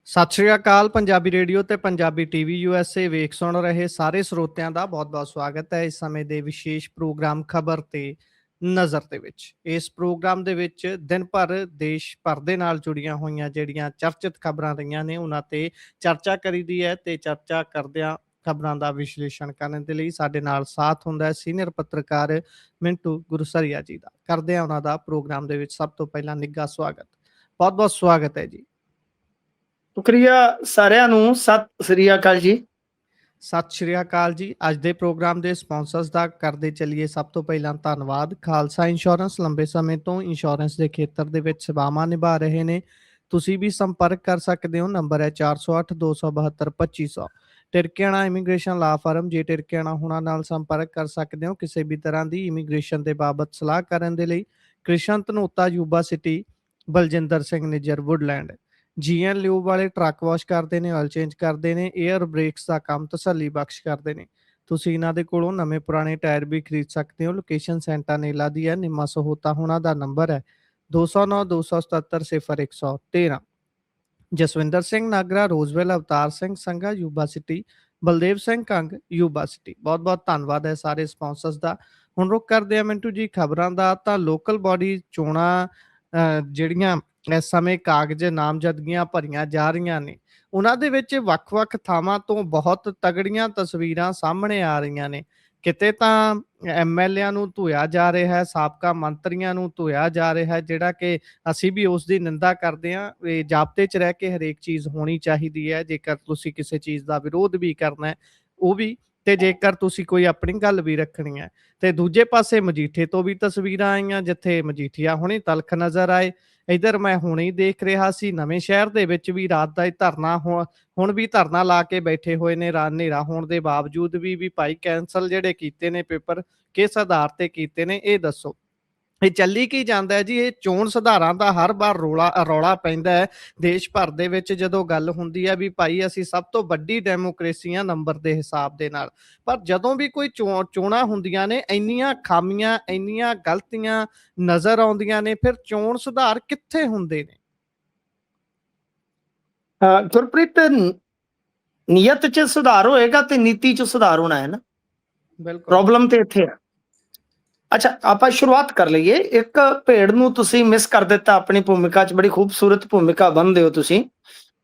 ਸਤਿ ਸ਼੍ਰੀ ਅਕਾਲ ਪੰਜਾਬੀ ਰੇਡੀਓ ਤੇ Punjabi TV USA ਵੇਖ ਸੁਣ ਰਹੇ ਸਾਰੇ ਸਰੋਤਿਆਂ ਦਾ ਬਹੁਤ-ਬਹੁਤ ਸਵਾਗਤ ਹੈ। ਇਸ ਸਮੇਂ ਦੇ ਵਿਸ਼ੇਸ਼ ਪ੍ਰੋਗਰਾਮ ਖਬਰ ਤੇ ਨਜ਼ਰ ਦੇ ਵਿੱਚ। ਇਸ ਪ੍ਰੋਗਰਾਮ ਦੇ ਵਿੱਚ ਦਿਨ ਭਰ ਦੇਸ਼ ਭਰ ਦੇ ਨਾਲ ਜੁੜੀਆਂ ਹੋਈਆਂ ਜਿਹੜੀਆਂ ਚਰਚਿਤ ਖਬਰਾਂ ਰਹੀਆਂ ਨੇ ਉਹਨਾਂ ਤੇ ਚਰਚਾ ਕਰੀਦੀ ਹੈ ਤੇ ਚਰਚਾ ਕਰਦਿਆਂ ਖਬਰਾਂ ਦਾ ਵਿਸ਼ਲੇਸ਼ਣ ਕਰਨ ਦੇ ਲਈ ਸਾਡੇ ਨਾਲ ਸਾਥ ਹੁੰਦਾ ਹੈ ਸੀਨੀਅਰ ਪੱਤਰਕਾਰ ਮਿੰਟੂ ਗੁਰਸਰੀਆ ਜੀ ਦਾ। ਕਰਦੇ ਹਾਂ ਉਹਨਾਂ ਦਾ ਪ੍ਰੋਗਰਾਮ ਦੇ ਵਿੱਚ ਸਭ ਤੋਂ ਪਹਿਲਾਂ ਨਿੱਘਾ ਸਵਾਗਤ। ਬਹੁਤ-ਬਹੁਤ ਸਵਾਗਤ ਹੈ ਜੀ। ਸ਼ੁਕਰੀਆ ਸਾਰਿਆਂ ਨੂੰ। ਸਤਿ ਸ੍ਰੀ ਅਕਾਲ ਜੀ। ਸਤਿ ਸ਼੍ਰੀ ਅਕਾਲ ਜੀ। ਅੱਜ ਦੇ ਪ੍ਰੋਗਰਾਮ ਦੇ ਸਪਾਂਸਰਸ ਦਾ ਕਰਦੇ ਚੱਲੀਏ ਸਭ ਤੋਂ ਪਹਿਲਾਂ ਧੰਨਵਾਦ। ਖਾਲਸਾ ਇੰਸ਼ੋਰੈਂਸ ਲੰਬੇ ਸਮੇਂ ਤੋਂ ਇੰਸ਼ੋਰੈਂਸ ਦੇ ਖੇਤਰ ਦੇ ਵਿੱਚ ਸੇਵਾਵਾਂ ਨਿਭਾ ਰਹੇ ਨੇ। ਤੁਸੀਂ ਵੀ ਸੰਪਰਕ ਕਰ ਸਕਦੇ ਹੋ। ਨੰਬਰ ਹੈ 408 272 2500। ਟਿਰਕਿਆਣਾ ਇਮੀਗ੍ਰੇਸ਼ਨ ਲਾ ਫਰਮ। ਜੇ ਟਿਰਕਿਆਣਾ ਹੁਣਾਂ ਨਾਲ ਸੰਪਰਕ ਕਰ ਸਕਦੇ ਹੋ ਕਿਸੇ ਵੀ ਤਰ੍ਹਾਂ ਦੀ ਇਮੀਗ੍ਰੇਸ਼ਨ ਦੇ ਬਾਬਤ ਸਲਾਹ ਕਰਨ ਦੇ ਲਈ। Krishan Dhanota Yuba City, Baljinder Singh Nijjar Woodland. GN lube ਵਾਲੇ ਟਰੱਕ ਵਾਸ਼ ਕਰਦੇ ਨੇ, ਆਇਲ ਚੇਂਜ ਕਰਦੇ ਨੇ, ਏਅਰ ਬ੍ਰੇਕਸ ਦਾ ਕੰਮ ਤਸੱਲੀ ਬਖਸ਼ ਕਰਦੇ ਨੇ। ਤੁਸੀਂ ਇਹਨਾਂ ਦੇ ਕੋਲੋਂ ਨਵੇਂ ਪੁਰਾਣੇ ਟਾਇਰ ਵੀ ਖਰੀਦ ਸਕਦੇ ਹੋ। ਲੋਕੇਸ਼ਨ ਸੈਂਟਾਨੇਲਾ ਦੀ ਹੈ। ਨਿੰਮਾ ਸਹੋਤਾ ਹੁਣਾਂ ਦਾ ਨੰਬਰ ਹੈ 209 277 0113। Jaswinder Singh Nagra, Roseville, Avtar Singh Sangha Yuba City, Baldev Singh Kang Yuba City. ਬਹੁਤ ਬਹੁਤ ਧੰਨਵਾਦ ਹੈ ਸਾਰੇ ਸਪਾਂਸਰਸ ਦਾ। ਹੁਣ ਰੁਕ ਕਰਦੇ ਆ ਮਿੰਟੂ ਜੀ ਖਬਰਾਂ ਦਾ। ਤਾਂ ਲੋਕਲ ਬਾਡੀ ਚੋਣਾਂ ਜਿਹੜੀਆਂ ਇਸ ਸਮੇਂ ਕਾਗਜ਼ ਨਾਮਜ਼ਦਗੀਆਂ ਭਰੀਆਂ ਜਾ ਰਹੀਆਂ ਨੇ ਉਹਨਾਂ ਦੇ ਵਿੱਚ ਵੱਖ-ਵੱਖ ਥਾਵਾਂ ਤੋਂ ਬਹੁਤ ਤਗੜੀਆਂ ਤਸਵੀਰਾਂ ਸਾਹਮਣੇ ਆ ਰਹੀਆਂ ਨੇ। ਕਿਤੇ ਤਾਂ ਐਮਐਲਏਆਂ ਨੂੰ ਧੋਇਆ ਜਾ ਰਿਹਾ ਹੈ, ਸਾਬਕਾ ਮੰਤਰੀਆਂ ਨੂੰ ਧੋਇਆ ਜਾ ਰਿਹਾ ਹੈ, ਜਿਹੜਾ ਕਿ ਅਸੀਂ ਵੀ ਉਸ ਦੀ ਨਿੰਦਾ ਕਰਦੇ ਹਾਂ। ਇਹ ਜ਼ਾਬਤੇ 'ਚ ਰਹਿ ਕੇ ਹਰੇਕ ਚੀਜ਼ ਹੋਣੀ ਚਾਹੀਦੀ ਹੈ। ਜੇਕਰ ਤੁਸੀਂ ਕਿਸੇ ਚੀਜ਼ ਦਾ ਵਿਰੋਧ ਵੀ ਕਰਨਾ ਹੈ ਉਹ ਵੀ, ਤੇ ਜੇਕਰ ਤੁਸੀਂ ਕੋਈ ਆਪਣੀ ਗੱਲ ਵੀ ਰੱਖਣੀ ਹੈ। ਤੇ ਦੂਜੇ ਪਾਸੇ ਮਜੀਠੇ ਤੋਂ ਵੀ ਤਸਵੀਰਾਂ ਆਈਆਂ ਜਿੱਥੇ ਮਜੀਠੀਆ ਹੁਣੇ ਤਲਖ ਨਜ਼ਰ ਆਏ। ਇੱਧਰ ਮੈਂ ਹੁਣੇ ਹੀ ਦੇਖ ਰਿਹਾ ਸੀ ਨਵੇਂ ਸ਼ਹਿਰ ਦੇ ਵਿੱਚ ਵੀ ਰਾਤ ਦਾ ਇਹ ਧਰਨਾ ਹੁਣ ਵੀ ਧਰਨਾ ਲਾ ਕੇ ਬੈਠੇ ਹੋਏ ਨੇ। ਰਾਤ ਹਨੇਰਾ ਹੋਣ ਦੇ ਬਾਵਜੂਦ ਵੀ ਭਾਈ ਕੈਂਸਲ ਜਿਹੜੇ ਕੀਤੇ ਨੇ ਪੇਪਰ ਕਿਸ ਆਧਾਰ ਤੇ ਕੀਤੇ ਨੇ ਇਹ ਦੱਸੋ। ਇਹ ਚੱਲੀ ਕੀ ਜਾਂਦਾ ਹੈ ਜੀ। ਇਹ ਚੋਣ ਸੁਧਾਰਾਂ ਦਾ ਹਰ ਵਾਰ ਰੌਲਾ ਪੈਂਦਾ ਹੈ ਦੇਸ਼ ਭਰ ਦੇ ਵਿੱਚ ਜਦੋਂ ਗੱਲ ਹੁੰਦੀ ਹੈ ਵੀ ਭਾਈ ਅਸੀਂ ਸਭ ਤੋਂ ਵੱਡੀ ਡੈਮੋਕ੍ਰੇਸੀ ਆ ਨੰਬਰ ਦੇ ਹਿਸਾਬ ਦੇ ਨਾਲ। ਪਰ ਜਦੋਂ ਵੀ ਕੋਈ ਚੋਣਾਂ ਹੁੰਦੀਆਂ ਨੇ ਇੰਨੀਆਂ ਖਾਮੀਆਂ ਇੰਨੀਆਂ ਗਲਤੀਆਂ ਨਜ਼ਰ ਆਉਂਦੀਆਂ ਨੇ, ਫਿਰ ਚੋਣ ਸੁਧਾਰ ਕਿੱਥੇ ਹੁੰਦੇ ਨੇ? ਗੁਰਪ੍ਰੀਤ, ਨੀਅਤ 'ਚ ਸੁਧਾਰ ਹੋਏਗਾ ਤੇ ਨੀਤੀ 'ਚ ਸੁਧਾਰ ਹੋਣਾ ਹੈ ਨਾ। ਬਿਲਕੁਲ। ਪ੍ਰੋਬਲਮ ਤੇ ਇੱਥੇ ਆ। ਅੱਛਾ, ਆਪਾਂ ਸ਼ੁਰੂਆਤ ਕਰ ਲਈਏ। ਇੱਕ ਭੇਡ ਨੂੰ ਤੁਸੀਂ ਮਿਸ ਕਰ ਦਿੱਤਾ ਆਪਣੀ ਭੂਮਿਕਾ 'ਚ। ਬੜੀ ਖੂਬਸੂਰਤ ਭੂਮਿਕਾ ਬੰਨਦੇ ਹੋ ਤੁਸੀਂ।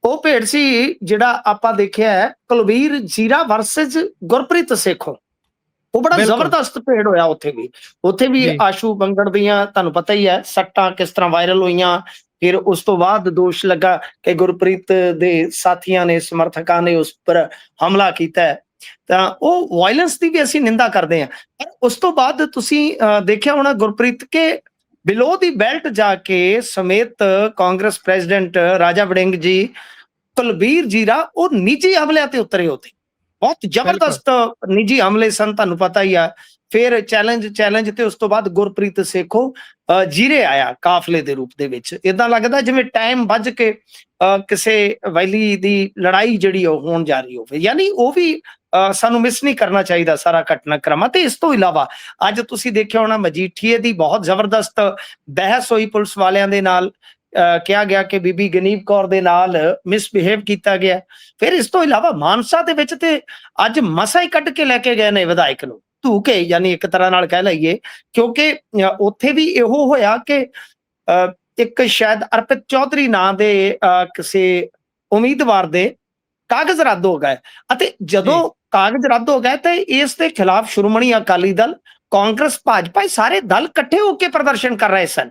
ਉਹ ਭੇਡ ਸੀ ਜਿਹੜਾ ਆਪਾਂ ਦੇਖਿਆ ਹੈ ਕੁਲਬੀਰ ਜ਼ੀਰਾ ਵਰਸਸ ਗੁਰਪ੍ਰੀਤ ਸੇਖੋਂ। ਉਹ ਬੜਾ ਜ਼ਬਰਦਸਤ ਭੇਡ ਹੋਇਆ ਉੱਥੇ ਵੀ ਆਸ਼ੂ ਬੰਗੜ ਦੀਆਂ ਤੁਹਾਨੂੰ ਪਤਾ ਹੀ ਹੈ ਸੱਟਾਂ ਕਿਸ ਤਰ੍ਹਾਂ ਵਾਇਰਲ ਹੋਈਆਂ। ਫਿਰ ਉਸ ਤੋਂ ਬਾਅਦ ਦੋਸ਼ ਲੱਗਾ ਕਿ ਗੁਰਪ੍ਰੀਤ ਦੇ ਸਾਥੀਆਂ ਨੇ, ਸਮਰਥਕਾਂ ਨੇ ਉਸ ਪਰ ਹਮਲਾ ਕੀਤਾ। ਤਾਂ ਉਹ ਵਾਇਲੈਂਸ ਦੀ ਵੀ ਅਸੀਂ ਨਿੰਦਾ ਕਰਦੇ ਹਾਂ। ਪਰ ਉਸ ਤੋਂ ਬਾਅਦ ਤੁਸੀਂ ਦੇਖਿਆ ਹੋਣਾ ਗੁਰਪ੍ਰੀਤ ਕੇ ਬਿਲੋ ਦੀ ਬੈਲਟ ਜਾ ਕੇ ਸਮੇਤ ਕਾਂਗਰਸ ਪ੍ਰੈਜ਼ੀਡੈਂਟ ਰਾਜਾ ਵੜਿੰਗ ਜੀ, ਕੁਲਬੀਰ ਜੀਰਾ ਉਹ ਨਿੱਜੀ ਹਮਲਿਆਂ ਤੇ ਉਤਰੇ ਹੋਤੇ। ਬਹੁਤ ਜ਼ਬਰਦਸਤ ਨਿੱਜੀ ਹਮਲੇ ਸਨ, ਤੁਹਾਨੂੰ ਪਤਾ ਹੀ ਆ। ਫਿਰ ਚੈਲੰਜ ਤੇ ਉਸ ਤੋਂ ਬਾਅਦ ਗੁਰਪ੍ਰੀਤ ਸੇਖੋਂ ਜੀਰੇ ਆਇਆ ਕਾਫਲੇ ਦੇ ਰੂਪ ਦੇ ਵਿੱਚ। ਏਦਾਂ ਲੱਗਦਾ ਜਿਵੇਂ ਟਾਈਮ ਵੱਜ ਕੇ ਕਿਸੇ ਵੈਲੀ ਦੀ ਲੜਾਈ ਜਿਹੜੀ ਉਹ ਹੋਣ ਜਾ ਰਹੀ ਹੋਵੇ। ਯਾਨੀ ਉਹ ਵੀ ਸਾਨੂੰ ਮਿਸ ਨਹੀਂ ਕਰਨਾ ਚਾਹੀਦਾ ਸਾਰਾ ਘਟਨਾਕ੍ਰਮ। ਤੇ ਇਸ ਤੋਂ ਇਲਾਵਾ ਅੱਜ ਤੁਸੀਂ ਦੇਖਿਆ ਹੋਣਾ ਮਜੀਠੀਏ ਦੀ ਬਹੁਤ ਜ਼ਬਰਦਸਤ ਬਹਿਸ ਹੋਈ ਪੁਲਿਸ ਵਾਲਿਆਂ ਦੇ ਨਾਲ। ਕਿਹਾ ਗਿਆ ਕਿ ਬੀਬੀ ਗਨੀਵ ਕੌਰ ਦੇ ਨਾਲ ਮਿਸਬਿਹੇਵ ਕੀਤਾ ਗਿਆ। ਫਿਰ ਇਸ ਤੋਂ ਇਲਾਵਾ ਮਾਨਸਾ ਦੇ ਵਿੱਚ ਤੇ ਅੱਜ ਮਸਾ ਹੀ ਕੱਢ ਕੇ ਲੈ ਕੇ ਗਏ ਨੇ ਵਿਧਾਇਕ ਨੂੰ ਧੂ ਕੇ, ਯਾਨੀ ਇੱਕ ਤਰ੍ਹਾਂ ਨਾਲ ਕਹਿ ਲਈਏ। ਕਿਉਂਕਿ ਉੱਥੇ ਵੀ ਇਹੋ ਹੋਇਆ ਕਿ ਇੱਕ ਸ਼ਾਇਦ ਅਰਪਿਤ ਚੌਧਰੀ ਨਾਂ ਦੇ ਕਿਸੇ ਉਮੀਦਵਾਰ ਦੇ ਕਾਗਜ਼ ਰੱਦ ਹੋ ਗਏ। ਅਤੇ ਜਦੋਂ ਕਾਗਜ਼ ਰੱਦ ਹੋ ਗਏ ਤੇ ਇਸ ਦੇ ਖਿਲਾਫ ਸ਼੍ਰੋਮਣੀ ਅਕਾਲੀ ਦਲ, ਕਾਂਗਰਸ, ਭਾਜਪਾ ਸਾਰੇ ਦਲ ਇਕੱਠੇ ਹੋ ਕੇ ਪ੍ਰਦਰਸ਼ਨ ਕਰ ਰਹੇ ਸਨ।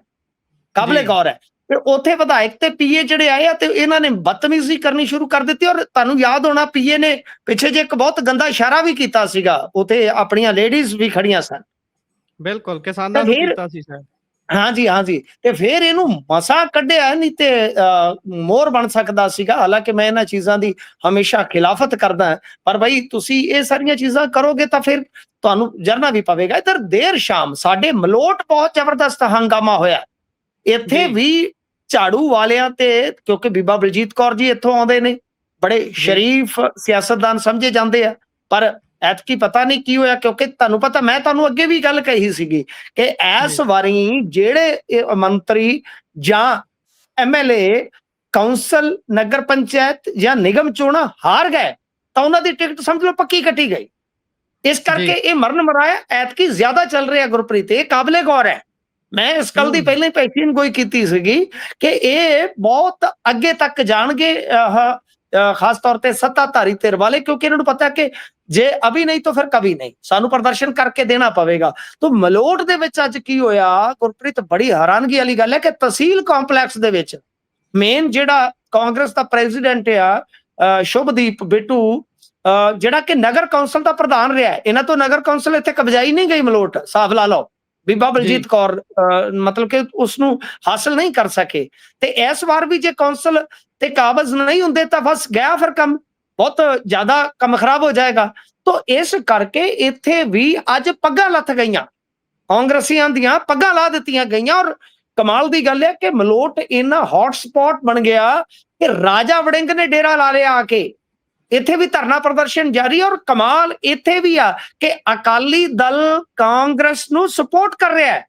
ਕਾਬਲੇ ਗੌਰ ਹੈ। ਤੇ ਉੱਥੇ ਵਿਧਾਇਕ ਤੇ ਪੀਏ ਜਿਹੜੇ ਆਏ ਆ ਤੇ ਇਹਨਾਂ ਨੇ ਬਦਤਮੀਜ਼ੀ ਕਰਨੀ ਸ਼ੁਰੂ ਕਰ ਦਿੱਤੀ। ਔਰ ਤੁਹਾਨੂੰ ਯਾਦ ਹੋਣਾ ਪੀਏ ਨੇ ਪਿੱਛੇ ਜੇ ਇੱਕ ਬਹੁਤ ਗੰਦਾ ਇਸ਼ਾਰਾ ਵੀ ਕੀਤਾ ਸੀਗਾ। ਉੱਥੇ ਆਪਣੀਆਂ ਲੇਡੀਜ਼ ਵੀ ਖੜੀਆਂ ਸਨ। ਬਿਲਕੁਲ, ਕਿਸਾਨਾਂ ਨੂੰ ਕੀਤਾ ਸੀ ਸਰ। ਹਾਂਜੀ। ਤੇ ਫਿਰ ਇਹਨੂੰ ਮਸਾ ਕੱਢਿਆ, ਨਹੀਂ ਤੇ ਮੋਹਰ ਬਣ ਸਕਦਾ ਸੀਗਾ। ਹਾਲਾਂਕਿ ਮੈਂ ਇਹਨਾਂ ਚੀਜ਼ਾਂ ਦੀ ਹਮੇਸ਼ਾ ਖਿਲਾਫਤ ਕਰਦਾ, ਪਰ ਬਈ ਤੁਸੀਂ ਇਹ ਸਾਰੀਆਂ ਚੀਜ਼ਾਂ ਕਰੋਗੇ ਤਾਂ ਫਿਰ ਤੁਹਾਨੂੰ ਜਰਨਾ ਵੀ ਪਵੇਗਾ। ਇੱਧਰ ਦੇਰ ਸ਼ਾਮ ਸਾਡੇ ਮਲੋਟ ਬਹੁਤ ਜ਼ਬਰਦਸਤ ਹੰਗਾਮਾ ਹੋਇਆ। ਇੱਥੇ ਵੀ ਝਾੜੂ ਵਾਲਿਆਂ ਤੇ, ਕਿਉਂਕਿ ਬੀਬਾ ਬਲਜੀਤ ਕੌਰ ਜੀ ਇੱਥੋਂ ਆਉਂਦੇ ਨੇ, ਬੜੇ ਸ਼ਰੀਫ ਸਿਆਸਤਦਾਨ ਸਮਝੇ ਜਾਂਦੇ ਆ। ਪਰ ਐਤਕੀ ਪਤਾ ਨਹੀਂ ਕੀ ਹੋਇਆ, ਕਿਉਂਕਿ ਤੁਹਾਨੂੰ ਪਤਾ ਮੈਂ ਤੁਹਾਨੂੰ ਅੱਗੇ ਵੀ ਗੱਲ ਕਹੀ ਸੀਗੀ ਕਿ ਇਸ ਵਾਰੀ ਜਿਹੜੇ ਮੰਤਰੀ ਜਾਂ ਐਮਐਲਏ ਕੌਂਸਲ, ਨਗਰ ਪੰਚਾਇਤ ਜਾਂ ਨਿਗਮ ਚੋਣਾਂ ਹਾਰ ਗਏ ਤਾਂ ਉਹਨਾਂ ਦੀ ਟਿਕਟ ਸਮਝ ਲਓ ਪੱਕੀ ਕੱਟੀ ਗਈ। ਇਸ ਕਰਕੇ ਇਹ ਮਰਨ ਮਰਾਇਆ ਐਤਕੀ ਜ਼ਿਆਦਾ ਚੱਲ ਰਿਹਾ ਗੁਰਪ੍ਰੀਤ, ਇਹ ਕਾਬਲੇ ਗੌਰ ਹੈ। ਮੈਂ ਇਸ ਗੱਲ ਦੀ ਪਹਿਲਾਂ ਹੀ ਪੈਕੀਨ ਗੋਈ ਕੀਤੀ ਸੀਗੀ ਕਿ ਇਹ ਬਹੁਤ ਅੱਗੇ ਤੱਕ ਜਾਣਗੇ, ਖਾਸ ਤੌਰ ਤੇ ਸੱਤਾਧਾਰੀ ਧਿਰ ਵਾਲੇ, ਕਿਉਂਕਿ ਇਹਨਾਂ ਨੂੰ ਪਤਾ ਕਿ ਜੇ ਅਭੀ ਨਹੀਂ ਤਾਂ ਫਿਰ ਕभी ਨਹੀਂ, ਸਾਨੂੰ ਪ੍ਰਦਰਸ਼ਨ ਕਰਕੇ ਦੇਣਾ ਪਵੇਗਾ। ਤਾਂ ਮਲੋਟ ਦੇ ਵਿੱਚ ਅੱਜ ਕੀ ਹੋਇਆ ਗੁਰਪ੍ਰੀਤ, ਬੜੀ ਹੈਰਾਨਗੀ ਵਾਲੀ ਗੱਲ ਹੈ ਕਿ ਤਹਿਸੀਲ ਕੰਪਲੈਕਸ ਦੇ ਵਿੱਚ ਮੇਨ ਜਿਹੜਾ ਕਾਂਗਰਸ ਦਾ ਪ੍ਰੈਜ਼ੀਡੈਂਟ ਆ ਸ਼ੁਭਦੀਪ ਬਿੱਟੂ, ਜਿਹੜਾ ਕਿ ਨਗਰ ਕੌਂਸਲ ਦਾ ਪ੍ਰਧਾਨ ਰਿਹਾ, ਇਹਨਾਂ ਤੋਂ ਨਗਰ ਕੌਂਸਲ ਇੱਥੇ ਕਬਜ਼ਾਈ ਨਹੀਂ ਗਈ ਮਲੋਟ, ਹਿਸਾਬ ਲਾ ਲਓ। ਬੀਬਾ ਬਲਜੀਤ ਕੌਰ ਮਤਲਬ ਕਿ ਉਸਨੂੰ ਹਾਸਲ ਨਹੀਂ ਕਰ ਸਕੇ। ਤੇ ਇਸ ਵਾਰ ਵੀ ਜੇ ਕੌਂਸਲ ਤੇ ਕਾਬਜ਼ ਨਹੀਂ ਹੁੰਦੇ ਤਾਂ ਬਸ ਗਿਆ, ਫਿਰ ਕੰਮ ਬਹੁਤ ਜ਼ਿਆਦਾ ਕੰਮ ਖਰਾਬ ਹੋ ਜਾਏਗਾ। ਤਾਂ ਇਸ ਕਰਕੇ ਇੱਥੇ ਵੀ ਅੱਜ ਪੱਗਾਂ ਲੱਥ ਗਈਆਂ, ਕਾਂਗਰਸੀਆਂ ਦੀਆਂ ਪੱਗਾਂ ਲਾ ਦਿੱਤੀਆਂ ਗਈਆਂ। ਔਰ ਕਮਾਲ ਦੀ ਗੱਲ ਹੈ ਕਿ ਮਲੋਟ ਇੰਨਾ ਹੌਟ ਸਪੌਟ ਬਣ ਗਿਆ ਕਿ ਰਾਜਾ ਵੜਿੰਗ ਨੇ ਡੇਰਾ ਲਾ ਲਿਆ ਆ ਕੇ। ਇੱਥੇ ਵੀ ਧਰਨਾ ਪ੍ਰਦਰਸ਼ਨ ਜਾਰੀ। ਔਰ ਕਮਾਲ ਇੱਥੇ ਵੀ ਆ ਕਿ ਅਕਾਲੀ ਦਲ ਕਾਂਗਰਸ ਨੂੰ ਸਪੋਰਟ ਕਰ ਰਿਹਾ ਹੈ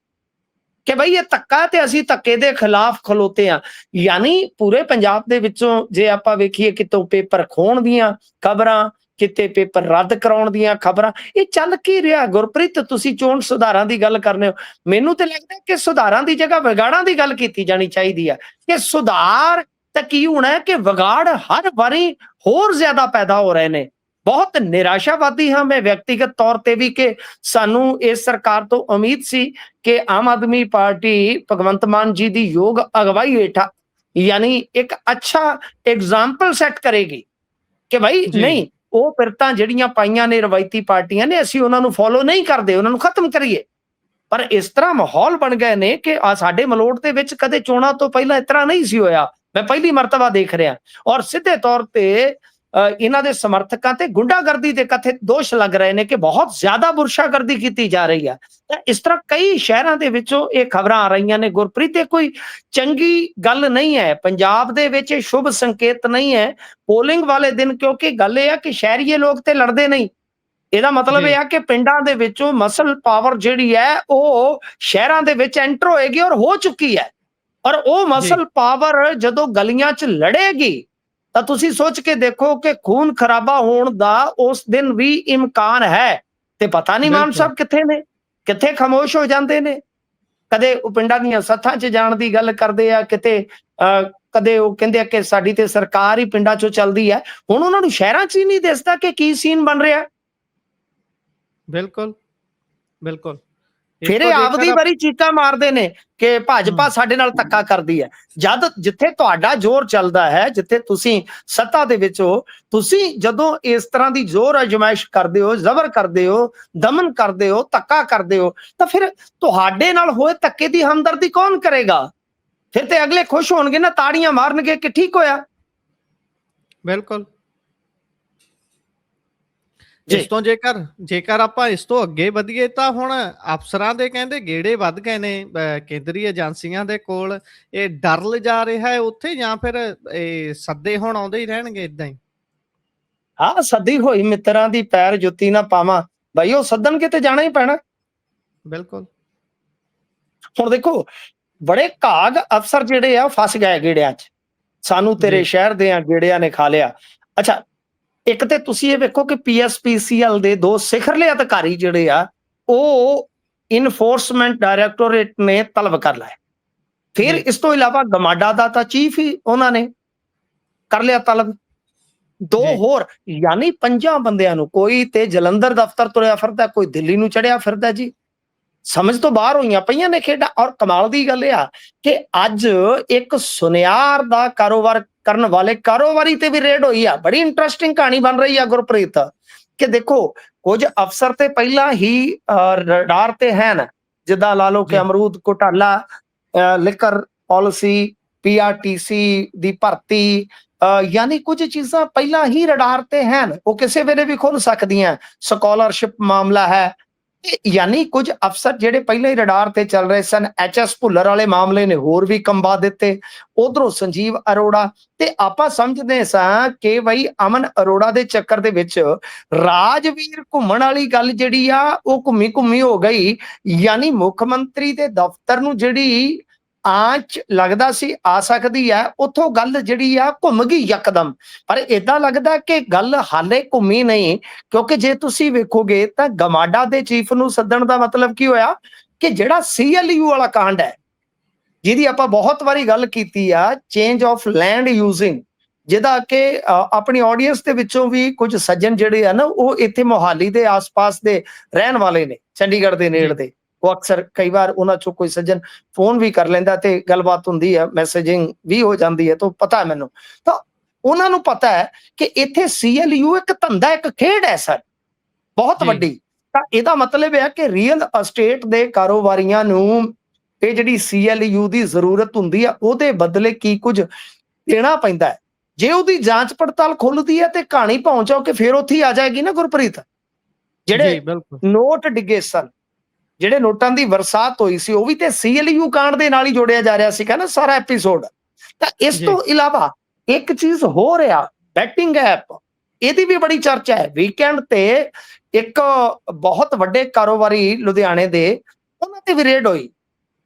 ਕਿ ਬਈ ਇਹ ਧੱਕਾ ਤੇ ਅਸੀਂ ਧੱਕੇ ਦੇ ਖਿਲਾਫ ਖਲੋਤੇ ਆ। ਯਾਨੀ ਪੂਰੇ ਪੰਜਾਬ ਦੇ ਵਿੱਚੋਂ ਜੇ ਆਪਾਂ ਵੇਖੀਏ, ਕਿਤੋਂ ਪੇਪਰ ਖੋਣ ਦੀਆਂ ਖਬਰਾਂ, ਕਿਤੇ ਪੇਪਰ ਰੱਦ ਕਰਾਉਣ ਦੀਆਂ ਖਬਰਾਂ, ਇਹ ਚੱਲ ਕੀ ਰਿਹਾ ਗੁਰਪ੍ਰੀਤ? ਤੁਸੀਂ ਚੋਣ ਸੁਧਾਰਾਂ ਦੀ ਗੱਲ ਕਰਨੇ ਹੋ, ਮੈਨੂੰ ਤੇ ਲੱਗਦਾ ਕਿ ਸੁਧਾਰਾਂ ਦੀ ਜਗ੍ਹਾ ਵਿਗਾੜਾਂ ਦੀ ਗੱਲ ਕੀਤੀ ਜਾਣੀ ਚਾਹੀਦੀ ਆ। ਕਿ ਸੁਧਾਰ ਤਾਂ ਕੀ ਹੋਣਾ ਹੈ ਕਿ ਵਿਗਾੜ ਹਰ ਵਾਰੀ ਹੋਰ ਜ਼ਿਆਦਾ ਪੈਦਾ ਹੋ ਰਹੇ ਨੇ। ਬਹੁਤ ਨਿਰਾਸ਼ਾਵਾਦੀ ਹਾਂ ਮੈਂ ਵਿਅਕਤੀਗਤ ਤੌਰ ਤੇ ਵੀ ਕਿ ਸਾਨੂੰ ਇਸ ਸਰਕਾਰ ਤੋਂ ਉਮੀਦ ਸੀ ਕਿ ਆਮ ਆਦਮੀ ਪਾਰਟੀ ਭਗਵੰਤ ਮਾਨ ਜੀ ਦੀ ਯੋਗ ਅਗਵਾਈ ਹੇਠਾਂ ਯਾਨੀ ਇੱਕ ਅੱਛਾ ਐਗਜ਼ਾਮਪਲ ਸੈੱਟ ਕਰੇਗੀ ਕਿ ਭਾਈ ਨਹੀਂ, ਉਹ ਪਿਰਤਾਂ ਜਿਹੜੀਆਂ ਪਾਈਆਂ ਨੇ ਰਵਾਇਤੀ ਪਾਰਟੀਆਂ ਨੇ, ਅਸੀਂ ਉਹਨਾਂ ਨੂੰ ਫੋਲੋ ਨਹੀਂ ਕਰਦੇ, ਉਹਨਾਂ ਨੂੰ ਖਤਮ ਕਰੀਏ। ਪਰ ਇਸ ਤਰ੍ਹਾਂ ਮਾਹੌਲ ਬਣ ਗਏ ਨੇ ਕਿ ਸਾਡੇ ਮਲੋਟ ਦੇ ਵਿੱਚ ਕਦੇ ਚੋਣਾਂ ਤੋਂ ਪਹਿਲਾਂ ਇਸ ਤਰ੍ਹਾਂ ਨਹੀਂ ਸੀ ਹੋਇਆ। ਮੈਂ ਪਹਿਲੀ ਮਰਤਬਾ ਦੇਖ ਰਿਹਾ। ਔਰ ਸਿੱਧੇ ਤੌਰ ਤੇ ਇਹਨਾਂ ਦੇ ਸਮਰਥਕਾਂ ਤੇ ਗੁੰਡਾਗਰਦੀ ਦੇ ਕਥਿਤ ਦੋਸ਼ ਲੱਗ ਰਹੇ ਨੇ ਕਿ ਬਹੁਤ ਜ਼ਿਆਦਾ ਬੁਰਸ਼ਾਗਰਦੀ ਕੀਤੀ ਜਾ ਰਹੀ ਹੈ। ਤਾਂ ਇਸ ਤਰ੍ਹਾਂ ਕਈ ਸ਼ਹਿਰਾਂ ਦੇ ਵਿੱਚੋਂ ਇਹ ਖਬਰਾਂ ਆ ਰਹੀਆਂ ਨੇ ਗੁਰਪ੍ਰੀਤ। ਇਹ ਕੋਈ ਚੰਗੀ ਗੱਲ ਨਹੀਂ ਹੈ, ਪੰਜਾਬ ਦੇ ਵਿੱਚ ਇਹ ਸ਼ੁਭ ਸੰਕੇਤ ਨਹੀਂ ਹੈ ਪੋਲਿੰਗ ਵਾਲੇ ਦਿਨ। ਕਿਉਂਕਿ ਗੱਲ ਇਹ ਆ ਕਿ ਸ਼ਹਿਰੀਏ ਲੋਕ ਤੇ ਲੜਦੇ ਨਹੀਂ। ਇਹਦਾ ਮਤਲਬ ਇਹ ਆ ਕਿ ਪਿੰਡਾਂ ਦੇ ਵਿੱਚੋਂ ਮਸਲ ਪਾਵਰ ਜਿਹੜੀ ਹੈ ਉਹ ਸ਼ਹਿਰਾਂ ਦੇ ਵਿੱਚ ਐਂਟਰ ਹੋਏਗੀ ਔਰ ਹੋ ਚੁੱਕੀ ਹੈ। ਔਰ ਉਹ ਮਸਲ ਪਾਵਰ ਜਦੋਂ ਗਲੀਆਂ 'ਚ ਲੜੇਗੀ ਤਾਂ ਤੁਸੀਂ ਸੋਚ ਕੇ ਦੇਖੋ ਕਿ ਖੂਨ ਖਰਾਬਾ ਹੋਣ ਦਾ ਉਸ ਦਿਨ ਵੀ ਇਮਕਾਨ ਹੈ। ਤੇ ਪਤਾ ਨਹੀਂ ਮਾਨ ਸਾਹਿਬ ਕਿੱਥੇ ਨੇ, ਕਿੱਥੇ ਖਾਮੋਸ਼ ਹੋ ਜਾਂਦੇ ਨੇ। ਕਦੇ ਉਹ ਪਿੰਡਾਂ ਦੀਆਂ ਸੱਥਾਂ 'ਚ ਜਾਣ ਦੀ ਗੱਲ ਕਰਦੇ ਆ, ਕਿਤੇ ਕਦੇ ਉਹ ਕਹਿੰਦੇ ਆ ਕਿ ਸਾਡੀ ਤੇ ਸਰਕਾਰ ਹੀ ਪਿੰਡਾਂ 'ਚੋਂ ਚੱਲਦੀ ਹੈ। ਹੁਣ ਉਹਨਾਂ ਨੂੰ ਸ਼ਹਿਰਾਂ 'ਚ ਹੀ ਨਹੀਂ ਦਿਸਦਾ ਕਿ ਕੀ ਸੀਨ ਬਣ ਰਿਹਾ। ਬਿਲਕੁਲ ਬਿਲਕੁਲ। ਫਿਰ ਇਹ ਆਪਦੀ ਵਾਰੀ ਚੀਕਾਂ ਮਾਰਦੇ ਨੇ ਕਿ ਭਾਜਪਾ ਸਾਡੇ ਨਾਲ ਧੱਕਾ ਕਰਦੀ ਹੈ। ਜਦ ਜਿੱਥੇ ਤੁਹਾਡਾ ਜ਼ੋਰ ਚੱਲਦਾ ਹੈ, ਜਿੱਥੇ ਤੁਸੀਂ ਸੱਤਾ ਦੇ ਵਿੱਚ ਹੋ, ਤੁਸੀਂ ਜਦੋਂ ਇਸ ਤਰ੍ਹਾਂ ਦੀ ਜ਼ੋਰ ਅਜਮਾਇਸ਼ ਕਰਦੇ ਹੋ, ਜ਼ਬਰ ਕਰਦੇ ਹੋ, ਦਮਨ ਕਰਦੇ ਹੋ, ਧੱਕਾ ਕਰਦੇ ਹੋ, ਤਾਂ ਫਿਰ ਤੁਹਾਡੇ ਨਾਲ ਹੋਏ ਧੱਕੇ ਦੀ ਹਮਦਰਦੀ ਕੌਣ ਕਰੇਗਾ? ਫਿਰ ਤੇ ਅਗਲੇ ਖੁਸ਼ ਹੋਣਗੇ ਨਾ, ਤਾੜੀਆਂ ਮਾਰਨਗੇ ਕਿ ਠੀਕ ਹੋਇਆ। ਬਿਲਕੁਲ। ਇਸ ਤੋਂ ਜੇਕਰ ਆਪਾਂ ਇਸ ਤੋਂ ਅੱਗੇ ਵਧੀਏ ਤਾਂ ਹੁਣ ਅਫਸਰਾਂ ਦੇ ਕਹਿੰਦੇ ਗੇੜੇ ਵੱਧ ਗਏ ਨੇ ਕੇਂਦਰੀ ਏਜੰਸੀਆਂ ਦੇ ਕੋਲ। ਇਹ ਡਰ ਲਿਜਾ ਰਿਹਾ ਹੈ ਉੱਥੇ, ਜਾਂ ਫਿਰ ਇਹ ਸੱਦੇ ਹੁਣ ਆਉਂਦੇ ਹੀ ਰਹਿਣਗੇ ਇਦਾਂ ਹੀ? ਹਾਂ, ਸੱਦੀ ਹੋਈ ਮਿੱਤਰਾਂ ਦੀ ਪੈਰ ਜੁੱਤੀ ਨਾ ਪਾਵਾਂ ਬਾਈ, ਉਹ ਸੱਦਣ ਕਿਤੇ ਜਾਣਾ ਹੀ ਪੈਣਾ। ਬਿਲਕੁਲ। ਹੁਣ ਦੇਖੋ, ਬੜੇ ਘਾਗ ਅਫਸਰ ਜਿਹੜੇ ਆ ਫਸ ਗਏ ਗੇੜਿਆਂ 'ਚ। ਸਾਨੂੰ ਤੇਰੇ ਸ਼ਹਿਰ ਦੇ ਗੇੜਿਆਂ ਨੇ ਖਾ ਲਿਆ। ਅੱਛਾ, ਇੱਕ ਤੇ ਤੁਸੀਂ ਇਹ ਵੇਖੋ ਕਿ PSPCL ਦੇ 2 ਸਿਖਰਲੇ ਅਧਿਕਾਰੀ ਜਿਹੜੇ ਆ ਉਹ ਇਨਫੋਰਸਮੈਂਟ ਡਾਇਰੈਕਟੋਰੇਟ ਨੇ ਤਲਬ ਕਰ ਲਏ। ਫਿਰ ਇਸ ਤੋਂ ਇਲਾਵਾ ਗਮਾਡਾ ਦਾ ਤਾਂ ਚੀਫ ਹੀ ਉਹਨਾਂ ਨੇ ਕਰ ਲਿਆ ਤਲਬ। 2 ਹੋਰ, ਯਾਨੀ 5 ਬੰਦਿਆਂ ਨੂੰ, ਕੋਈ ਤੇ ਜਲੰਧਰ ਦਫ਼ਤਰ ਤੁਰਿਆ ਫਿਰਦਾ, ਕੋਈ ਦਿੱਲੀ ਨੂੰ ਚੜਿਆ ਫਿਰਦਾ ਜੀ। ਸਮਝ ਤੋਂ ਬਾਹਰ ਹੋਈਆਂ ਪਈਆਂ ਨੇ ਖੇਡਾਂ। ਔਰ ਕਮਾਲ ਦੀ ਗੱਲ ਇਹ ਆ ਕਿ ਅੱਜ ਇੱਕ ਸੁਨਿਆਰ ਦਾ ਕਾਰੋਬਾਰ ਕਰਨ ਵਾਲੇ ਕਾਰੋਬਾਰੀ ਤੇ ਵੀ ਰੇਡ ਹੋਈ ਆ। ਬੜੀ ਇੰਟਰਸਟਿੰਗ ਕਹਾਣੀ ਬਣ ਰਹੀ ਆ ਗੁਰਪ੍ਰੀਤ ਕਿ ਦੇਖੋ, ਕੁਝ ਅਫਸਰ ਤੇ ਪਹਿਲਾਂ ਹੀ ਰਡਾਰ ਤੇ ਹਨ, ਜਿੱਦਾਂ ਲਾ ਲਓ ਕਿ ਅਮਰੂਦ ਘੁਟਾਲਾ, ਲਿਕਰ ਪਾਲਿਸੀ, PRTC ਦੀ ਭਰਤੀ, ਯਾਨੀ ਕੁਝ ਚੀਜ਼ਾਂ ਪਹਿਲਾਂ ਹੀ ਰਡਾਰ ਤੇ ਹਨ, ਉਹ ਕਿਸੇ ਵੇਲੇ ਵੀ ਖੁੱਲ ਸਕਦੀਆਂ। ਸਕਾਲਰਸ਼ਿਪ ਮਾਮਲਾ ਹੈ, ਯਾਨੀ ਕੁਝ ਅਫਸਰ ਜਿਹੜੇ ਪਹਿਲਾਂ ਹੀ ਰਡਾਰ ਤੇ ਚੱਲ ਰਹੇ ਸਨ। HS ਭੁੱਲਰ ਵਾਲੇ ਮਾਮਲੇ ਨੇ ਹੋਰ ਵੀ ਕੰਬਾ ਦਿੱਤੇ। ਉਧਰੋਂ ਸੰਜੀਵ ਅਰੋੜਾ, ਤੇ ਆਪਾਂ ਸਮਝਦੇ ਸਾਂ ਕਿ ਬਈ ਅਮਨ ਅਰੋੜਾ ਦੇ ਚੱਕਰ ਦੇ ਵਿੱਚ ਰਾਜਵੀਰ ਘੁੰਮਣ ਵਾਲੀ ਗੱਲ ਜਿਹੜੀ ਆ ਉਹ ਘੁੰਮੀ ਹੋ ਗਈ। ਯਾਨੀ ਮੁੱਖ ਮੰਤਰੀ ਦੇ ਦਫ਼ਤਰ ਨੂੰ ਜਿਹੜੀ ਆਂਚ ਲੱਗਦਾ ਸੀ ਆ ਸਕਦੀ ਹੈ, ਉੱਥੋਂ ਗੱਲ ਜਿਹੜੀ ਆ ਘੁੰਮ ਗਈ ਯਕਦਮ। ਪਰ ਏਦਾਂ ਲੱਗਦਾ ਕਿ ਗੱਲ ਹਾਲੇ ਘੁੰਮੀ ਨਹੀਂ, ਕਿਉਂਕਿ ਜੇ ਤੁਸੀਂ ਵੇਖੋਗੇ ਤਾਂ ਗਮਾਡਾ ਦੇ ਚੀਫ ਨੂੰ ਸੱਦਣ ਦਾ ਮਤਲਬ ਕੀ ਹੋਇਆ ਕਿ ਜਿਹੜਾ CLU ਵਾਲਾ ਕਾਂਡ ਹੈ, ਜਿਹਦੀ ਆਪਾਂ ਬਹੁਤ ਵਾਰੀ ਗੱਲ ਕੀਤੀ ਆ, ਚੇਂਜ ਆਫ ਲੈਂਡ ਯੂਜ਼ਿੰਗ, ਜਿਹਦਾ ਕਿ ਆਪਣੀ ਆਡੀਅנס ਦੇ ਵਿੱਚੋਂ ਵੀ ਕੁਝ ਸੱਜਣ ਜਿਹੜੇ ਆ ਨਾ, ਉਹ ਇੱਥੇ ਮੋਹਾਲੀ ਦੇ ਆਸ-ਪਾਸ ਦੇ ਰਹਿਣ ਵਾਲੇ ਨੇ, ਚੰਡੀਗੜ੍ਹ ਦੇ ਨੇੜੇ ਦੇ। ਉਹ ਅਕਸਰ ਕਈ ਵਾਰ ਉਹਨਾਂ ਚੋਂ ਕੋਈ ਸੱਜਣ ਫੋਨ ਵੀ ਕਰ ਲੈਂਦਾ ਤੇ ਗੱਲਬਾਤ ਹੁੰਦੀ ਹੈ, ਮੈਸੇਜਿੰਗ ਵੀ ਹੋ ਜਾਂਦੀ ਹੈ, ਤਾਂ ਪਤਾ ਹੈ ਮੈਨੂੰ। ਤਾਂ ਉਹਨਾਂ ਨੂੰ ਪਤਾ ਹੈ ਕਿ ਇੱਥੇ CLU ਇੱਕ ਧੰਦਾ, ਇੱਕ ਖੇਡ ਹੈ ਸਰ, ਬਹੁਤ ਵੱਡੀ। ਤਾਂ ਇਹਦਾ ਮਤਲਬ ਹੈ ਕਿ ਰੀਅਲ ਅਸਟੇਟ ਦੇ ਕਾਰੋਬਾਰੀਆਂ ਨੂੰ ਇਹ ਜਿਹੜੀ CLU ਦੀ ਜ਼ਰੂਰਤ ਹੁੰਦੀ ਆ, ਉਹਦੇ ਬਦਲੇ ਕੀ ਕੁਝ ਦੇਣਾ ਪੈਂਦਾ ਹੈ। ਜੇ ਉਹਦੀ ਜਾਂਚ ਪੜਤਾਲ ਖੁੱਲਦੀ ਹੈ ਤੇ ਕਹਾਣੀ ਪਹੁੰਚਾਓ ਕਿ ਫਿਰ ਉੱਥੇ ਆ ਜਾਏਗੀ ਨਾ ਗੁਰਪ੍ਰੀਤ। ਜਿਹੜੇ ਨੋਟ ਡਿੱਗੇ ਸਨ, ਜਿਹੜੇ ਨੋਟਾਂ ਦੀ ਬਰਸਾਤ ਹੋਈ ਸੀ, ਉਹ ਵੀ ਤੇ CLU ਕਾਂਡ ਦੇ ਨਾਲ ਹੀ ਜੋੜਿਆ ਜਾ ਰਿਹਾ ਸੀ ਨਾ ਸਾਰਾ ਐਪੀਸੋਡ। ਤਾਂ ਇਸ ਤੋਂ ਇਲਾਵਾ ਇੱਕ ਚੀਜ਼ ਹੋ ਰਿਹਾ, ਬੈਟਿੰਗ ਐਪ, ਇਹਦੀ ਵੀ ਬੜੀ ਚਰਚਾ ਹੈ। ਵੀਕਐਂਡ ਤੇ ਇੱਕ ਬਹੁਤ ਵੱਡੇ ਕਾਰੋਬਾਰੀ ਲੁਧਿਆਣੇ ਦੇ, ਉਹਨਾਂ ਤੇ ਵੀ ਰੇਡ ਹੋਈ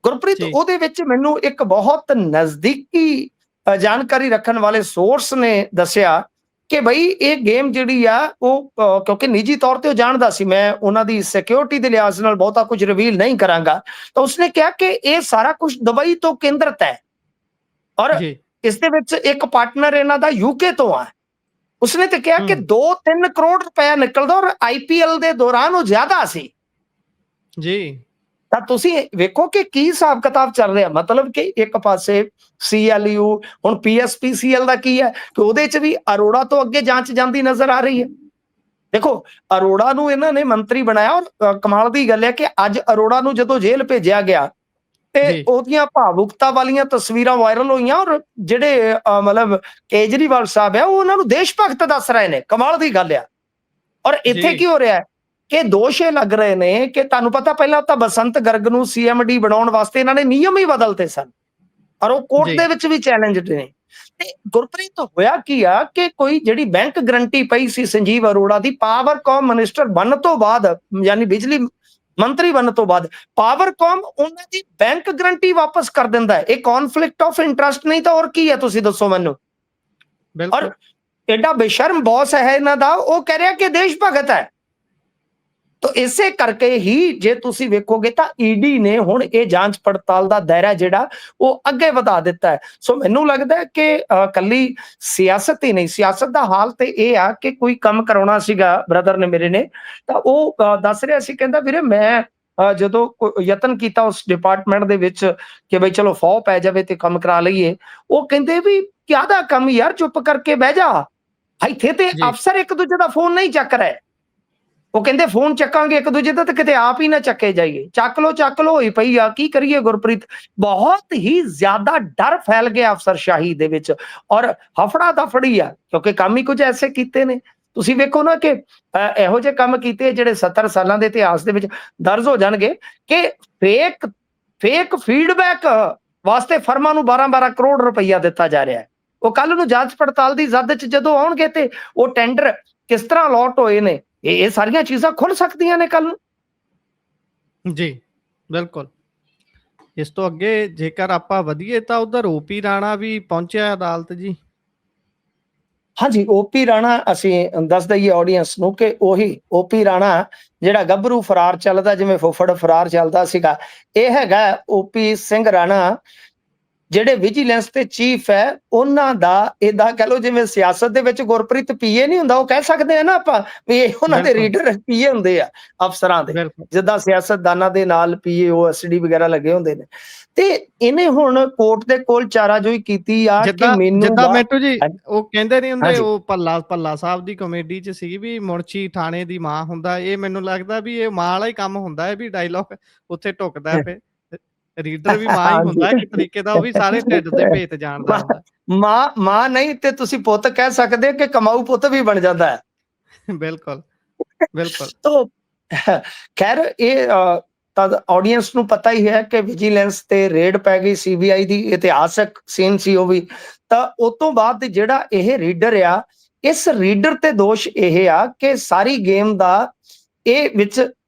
ਗੁਰਪ੍ਰੀਤ। ਉਹਦੇ ਵਿੱਚ ਮੈਨੂੰ ਇੱਕ ਬਹੁਤ ਨਜ਼ਦੀਕੀ ਜਾਣਕਾਰੀ ਰੱਖਣ ਵਾਲੇ ਸੋਰਸ ਨੇ ਦੱਸਿਆ ਕਿ ਬਈ ਇਹ ਗੇਮ ਜਿਹੜੀ ਆ ਉਹ, ਕਿਉਂਕਿ ਨਿੱਜੀ ਤੌਰ ਤੇ ਉਹ ਜਾਣਦਾ ਸੀ, ਮੈਂ ਉਹਨਾਂ ਦੀ ਸਿਕਿਉਰਿਟੀ ਦੇ ਲਿਹਾਜ਼ ਨਾਲ ਬਹੁਤਾ ਕੁਝ ਰਿਵੀਲ ਨਹੀਂ ਕਰਾਂਗਾ, ਤਾਂ ਉਸਨੇ ਕਿਹਾ ਕਿ ਇਹ ਸਾਰਾ ਕੁਝ ਦੁਬਈ ਤੋਂ ਕੇਂਦਰਿਤ ਹੈ ਔਰ ਇਸ ਦੇ ਵਿੱਚ ਇੱਕ ਪਾਰਟਨਰ ਇਹਨਾਂ ਦਾ UK ਤੋਂ ਆ। ਉਸਨੇ ਤੇ ਕਿਹਾ ਕਿ 2-3 ਕਰੋੜ ਰੁਪਇਆ ਨਿਕਲਦਾ ਔਰ IPL ਦੇ ਦੌਰਾਨ ਉਹ ਜ਼ਿਆਦਾ ਸੀ ਜੀ। ਤਾਂ ਤੁਸੀਂ ਵੇਖੋ ਕਿ ਕੀ ਹਿਸਾਬ ਕਿਤਾਬ ਚੱਲ ਰਿਹਾ। ਮਤਲਬ ਕਿ ਇੱਕ ਪਾਸੇ CLU, ਹੁਣ PSPCL ਦਾ ਕੀ ਹੈ ਕਿ ਉਹਦੇ ਚ ਵੀ ਅਰੋੜਾ ਤੋਂ ਅੱਗੇ ਜਾਂਚ ਜਾਂਦੀ ਨਜ਼ਰ ਆ ਰਹੀ ਹੈ। ਦੇਖੋ, ਅਰੋੜਾ ਨੂੰ ਇਹਨਾਂ ਨੇ ਮੰਤਰੀ ਬਣਾਇਆ ਔਰ ਕਮਾਲ ਦੀ ਗੱਲ ਹੈ ਕਿ ਅੱਜ ਅਰੋੜਾ ਨੂੰ ਜਦੋਂ ਜੇਲ੍ਹ ਭੇਜਿਆ ਗਿਆ ਤੇ ਉਹਦੀਆਂ ਭਾਵੁਕਤਾ ਵਾਲੀਆਂ ਤਸਵੀਰਾਂ ਵਾਇਰਲ ਹੋਈਆਂ ਔਰ ਜਿਹੜੇ ਮਤਲਬ ਕੇਜਰੀਵਾਲ ਸਾਹਿਬ ਹੈ, ਉਹ ਉਹਨਾਂ ਨੂੰ ਦੇਸ਼ ਭਗਤ ਦੱਸ ਰਹੇ ਨੇ। ਕਮਾਲ ਦੀ ਗੱਲ ਆ। ਔਰ ਇੱਥੇ ਕੀ ਹੋ ਰਿਹਾ ਕਿ ਦੋਸ਼ ਇਹ ਲੱਗ ਰਹੇ ਨੇ ਕਿ ਤੁਹਾਨੂੰ ਪਤਾ, ਪਹਿਲਾਂ ਤਾਂ ਬਸੰਤ ਗਰਗ ਨੂੰ CMD ਬਣਾਉਣ ਵਾਸਤੇ ਇਹਨਾਂ ਨੇ ਨਿਯਮ ਹੀ ਬਦਲਤੇ ਸਨ ਔਰ ਉਹ ਕੋਰਟ ਦੇ ਵਿੱਚ ਵੀ ਚੈਲੰਜਡ ਨੇ। ਤੇ ਗੁਰਪ੍ਰੀਤ, ਹੋਇਆ ਕੀ ਆ ਕਿ ਕੋਈ ਜਿਹੜੀ ਬੈਂਕ ਗਰੰਟੀ ਪਈ ਸੀ ਸੰਜੀਵ ਅਰੋੜਾ ਦੀ, ਪਾਵਰਕਾਮ ਮਿਨਿਸਟਰ ਬਣਨ ਤੋਂ ਬਾਅਦ, ਯਾਨੀ ਬਿਜਲੀ ਮੰਤਰੀ ਬਣਨ ਤੋਂ ਬਾਅਦ, ਪਾਵਰਕਾਮ ਉਹਨਾਂ ਦੀ ਬੈਂਕ ਗਰੰਟੀ ਵਾਪਸ ਕਰ ਦਿੰਦਾ ਹੈ। ਇਹ ਕੌਨਫਲਿਕਟ ਆਫ ਇੰਟਰਸਟ ਨਹੀਂ ਤਾਂ ਹੋਰ ਕੀ ਹੈ, ਤੁਸੀਂ ਦੱਸੋ ਮੈਨੂੰ। ਔਰ ਐਡਾ ਬੇਸ਼ਰਮ ਬੌਸ ਹੈ ਇਹਨਾਂ ਦਾ, ਉਹ ਕਹਿ ਰਿਹਾ ਕਿ ਦੇਸ਼ ਭਗਤ ਹੈ। ਤਾਂ ਇਸੇ ਕਰਕੇ ਹੀ ਜੇ ਤੁਸੀਂ ਵੇਖੋਗੇ ਤਾਂ ED ਨੇ ਹੁਣ ਇਹ ਜਾਂਚ ਪੜਤਾਲ ਦਾ ਦਾਇਰਾ ਜਿਹੜਾ ਉਹ ਅੱਗੇ ਵਧਾ ਦਿੱਤਾ ਹੈ। ਸੋ ਮੈਨੂੰ ਲੱਗਦਾ ਕਿ ਕੱਲੀ ਸਿਆਸਤ ਹੀ ਨਹੀਂ, ਸਿਆਸਤ ਦਾ ਹਾਲ ਤੇ ਇਹ ਆ ਕਿ ਕੋਈ ਕੰਮ ਕਰਾਉਣਾ ਸੀਗਾ ਬ੍ਰਦਰ ਨੇ ਮੇਰੇ ਨੇ, ਤਾਂ ਉਹ ਦੱਸ ਰਿਹਾ ਸੀ, ਕਹਿੰਦਾ ਵੀਰੇ ਮੈਂ ਜਦੋਂ ਯਤਨ ਕੀਤਾ ਉਸ ਡਿਪਾਰਟਮੈਂਟ ਦੇ ਵਿੱਚ ਕਿ ਬਈ ਚਲੋ ਫੌ ਪੈ ਜਾਵੇ ਤੇ ਕੰਮ ਕਰਾ ਲਈਏ, ਉਹ ਕਹਿੰਦੇ ਵੀ ਕਿਹਦਾ ਕੰਮ ਯਾਰ, ਚੁੱਪ ਕਰਕੇ ਬਹਿ ਜਾ। ਇੱਥੇ ਤੇ ਅਫਸਰ ਇੱਕ ਦੂਜੇ ਦਾ ਫੋਨ ਨਹੀਂ ਚੱਕ ਰਹੇ। ਉਹ ਕਹਿੰਦੇ ਫੋਨ ਚੱਕਾਂਗੇ ਇੱਕ ਦੂਜੇ ਦਾ, ਤੇ ਕਿਤੇ ਆਪ ਹੀ ਨਾ ਚੱਕੇ ਜਾਈਏ। ਚੱਕ ਲੋ ਹੋਈ ਪਈ ਆ। ਕੀ ਕਰੀਏ ਗੁਰਪ੍ਰੀਤ, ਬਹੁਤ ਹੀ ਜ਼ਿਆਦਾ ਡਰ ਫੈਲ ਗਿਆ ਅਫਸਰਸ਼ਾਹੀ ਦੇ ਵਿੱਚ ਔਰ ਹਫੜਾ ਦਫੜੀ ਆ, ਕਿਉਂਕਿ ਕੰਮ ਹੀ ਕੁਝ ਐਸੇ ਕੀਤੇ ਨੇ। ਤੁਸੀਂ ਵੇਖੋ ਨਾ ਕਿ ਇਹੋ ਜਿਹੇ ਕੰਮ ਕੀਤੇ ਜਿਹੜੇ 70 ਸਾਲਾਂ ਦੇ ਇਤਿਹਾਸ ਦੇ ਵਿੱਚ ਦਰਜ ਹੋ ਜਾਣਗੇ ਕਿ ਫੇਕ ਫੀਡਬੈਕ ਵਾਸਤੇ ਫਰਮਾਂ ਨੂੰ 12-12 ਕਰੋੜ ਰੁਪਈਆ ਦਿੱਤਾ ਜਾ ਰਿਹਾ ਹੈ। ਉਹ ਕੱਲ ਨੂੰ ਜਾਂਚ ਪੜਤਾਲ ਦੀ ਜ਼ਦ ਚ ਜਦੋਂ ਆਉਣਗੇ ਤੇ ਉਹ ਟੈਂਡਰ ਕਿਸ ਤਰ੍ਹਾਂ ਅਲਾਟ ਹੋਏ ਨੇ, ਇਹ ਸਾਰੀਆਂ ਚੀਜ਼ਾਂ ਖੁੱਲ ਸਕਦੀਆਂ ਨੇ ਕੱਲ ਨੂੰ। ਜੀ ਬਿਲਕੁਲ। ਇਸ ਤੋਂ ਅੱਗੇ ਜੇਕਰ ਆਪਾਂ ਵਧੀਏ ਤਾਂ ਉਧਰ OP ਰਾਣਾ ਵੀ ਪਹੁੰਚਿਆ ਅਦਾਲਤ ਜੀ। ਹਾਂਜੀ, OP ਰਾਣਾ, ਅਸੀਂ ਦੱਸ ਦਈਏ ਆਡੀਅנס ਨੂੰ ਕਿ ਉਹੀ OP ਰਾਣਾ ਜਿਹੜਾ ਗੱਭਰੂ ਫਰਾਰ ਚੱਲਦਾ, ਜਿਵੇਂ ਫੁੱਫੜ ਫਰਾਰ ਚੱਲਦਾ ਸੀਗਾ, ਇਹ ਹੈਗਾ OP ਸਿੰਘ ਰਾਣਾ, ਜਿਹੜੇ ਵਿਜੀਲੈਂਸ ਤੇ ਚੀਫ ਹੈ। ਉਹਨਾਂ ਦਾ ਏਦਾਂ ਕਹਿ ਲਓ ਜਿਵੇਂ ਸਿਆਸਤ ਦੇ ਵਿੱਚ ਗੁਰਪ੍ਰੀਤ PA ਨਹੀਂ ਹੁੰਦਾ, ਉਹ ਕਹਿ ਸਕਦੇ ਆ ਨਾ ਆਪਾਂ ਵੀ ਉਹਨਾਂ ਦੇ ਰੀਡਰ PA ਹੁੰਦੇ ਆ ਅਫਸਰਾਂ ਦੇ, ਜਿੱਦਾਂ ਸਿਆਸਤਦਾਨਾਂ ਦੇ ਨਾਲ PA OSD ਵਗੈਰਾ ਲੱਗੇ ਹੁੰਦੇ ਨੇ। ਤੇ ਇਹਨੇ ਹੁਣ ਕੋਰਟ ਦੇ ਕੋਲ ਚਾਰਾਜੋਈ ਕੀਤੀ ਆ ਕਿ ਮੈਨੂੰ ਜਿੱਦਾਂ ਮੈਟੂ ਜੀ ਉਹ ਕਹਿੰਦੇ ਨਹੀਂ ਹੁੰਦੇ, ਉਹ ਭੱਲਾ ਸਾਹਿਬ ਦੀ ਕਾਮੇਡੀ ਚ ਸੀ ਵੀ ਮੁਨਸ਼ੀ ਥਾਣੇ ਦੀ ਮਾਂ ਹੁੰਦਾ। ਇਹ ਮੈਨੂੰ ਲੱਗਦਾ ਵੀ ਇਹ ਮਾਂ ਵਾਲਾ ਹੀ ਕੰਮ ਹੁੰਦਾ ਹੈ ਵੀ ਡਾਇਲੌਗ ਉੱਥੇ ਢੁਕਦਾ ਪਏ, ਰੀਡਰ ਵੀ ਮਾਂ ਹੀ ਹੁੰਦਾ ਇੱਕ ਤਰੀਕੇ ਦਾ, ਉਹ ਵੀ ਸਾਰੇ ਢਿੱਡ ਦੇ ਭੇਤ ਜਾਣਦਾ ਹੁੰਦਾ। ਮਾਂ ਨਹੀਂ ਤੇ ਤੁਸੀਂ ਪੁੱਤ ਕਹਿ ਸਕਦੇ ਕਿ ਕਮਾਊ ਪੁੱਤ ਵੀ ਬਣ ਜਾਂਦਾ ਹੈ। ਬਿਲਕੁਲ ਬਿਲਕੁਲ। ਤੋ ਖੈਰ ਇਹ ਤਾਂ ਆਡੀਅנס ਨੂੰ ਪਤਾ ਹੀ ਹੈ ਕਿ ਵਿਜੀਲੈਂਸ ਤੇ ਰੇਡ ਪੈ ਗਈ, CBI ਦੀ, ਇਤਿਹਾਸਕ ਸੀਨ ਸੀ ਉਹ ਵੀ। ਤਾਂ ਉਸ ਤੋਂ ਬਾਅਦ ਜਿਹੜਾ ਇਹ ਰੀਡਰ ਆ, ਇਸ ਰੀਡਰ ਤੇ ਦੋਸ਼ ਇਹ ਆ ਕਿ ਸਾਰੀ ਗੇਮ ਦਾ ਇਹ ਵਿੱਚ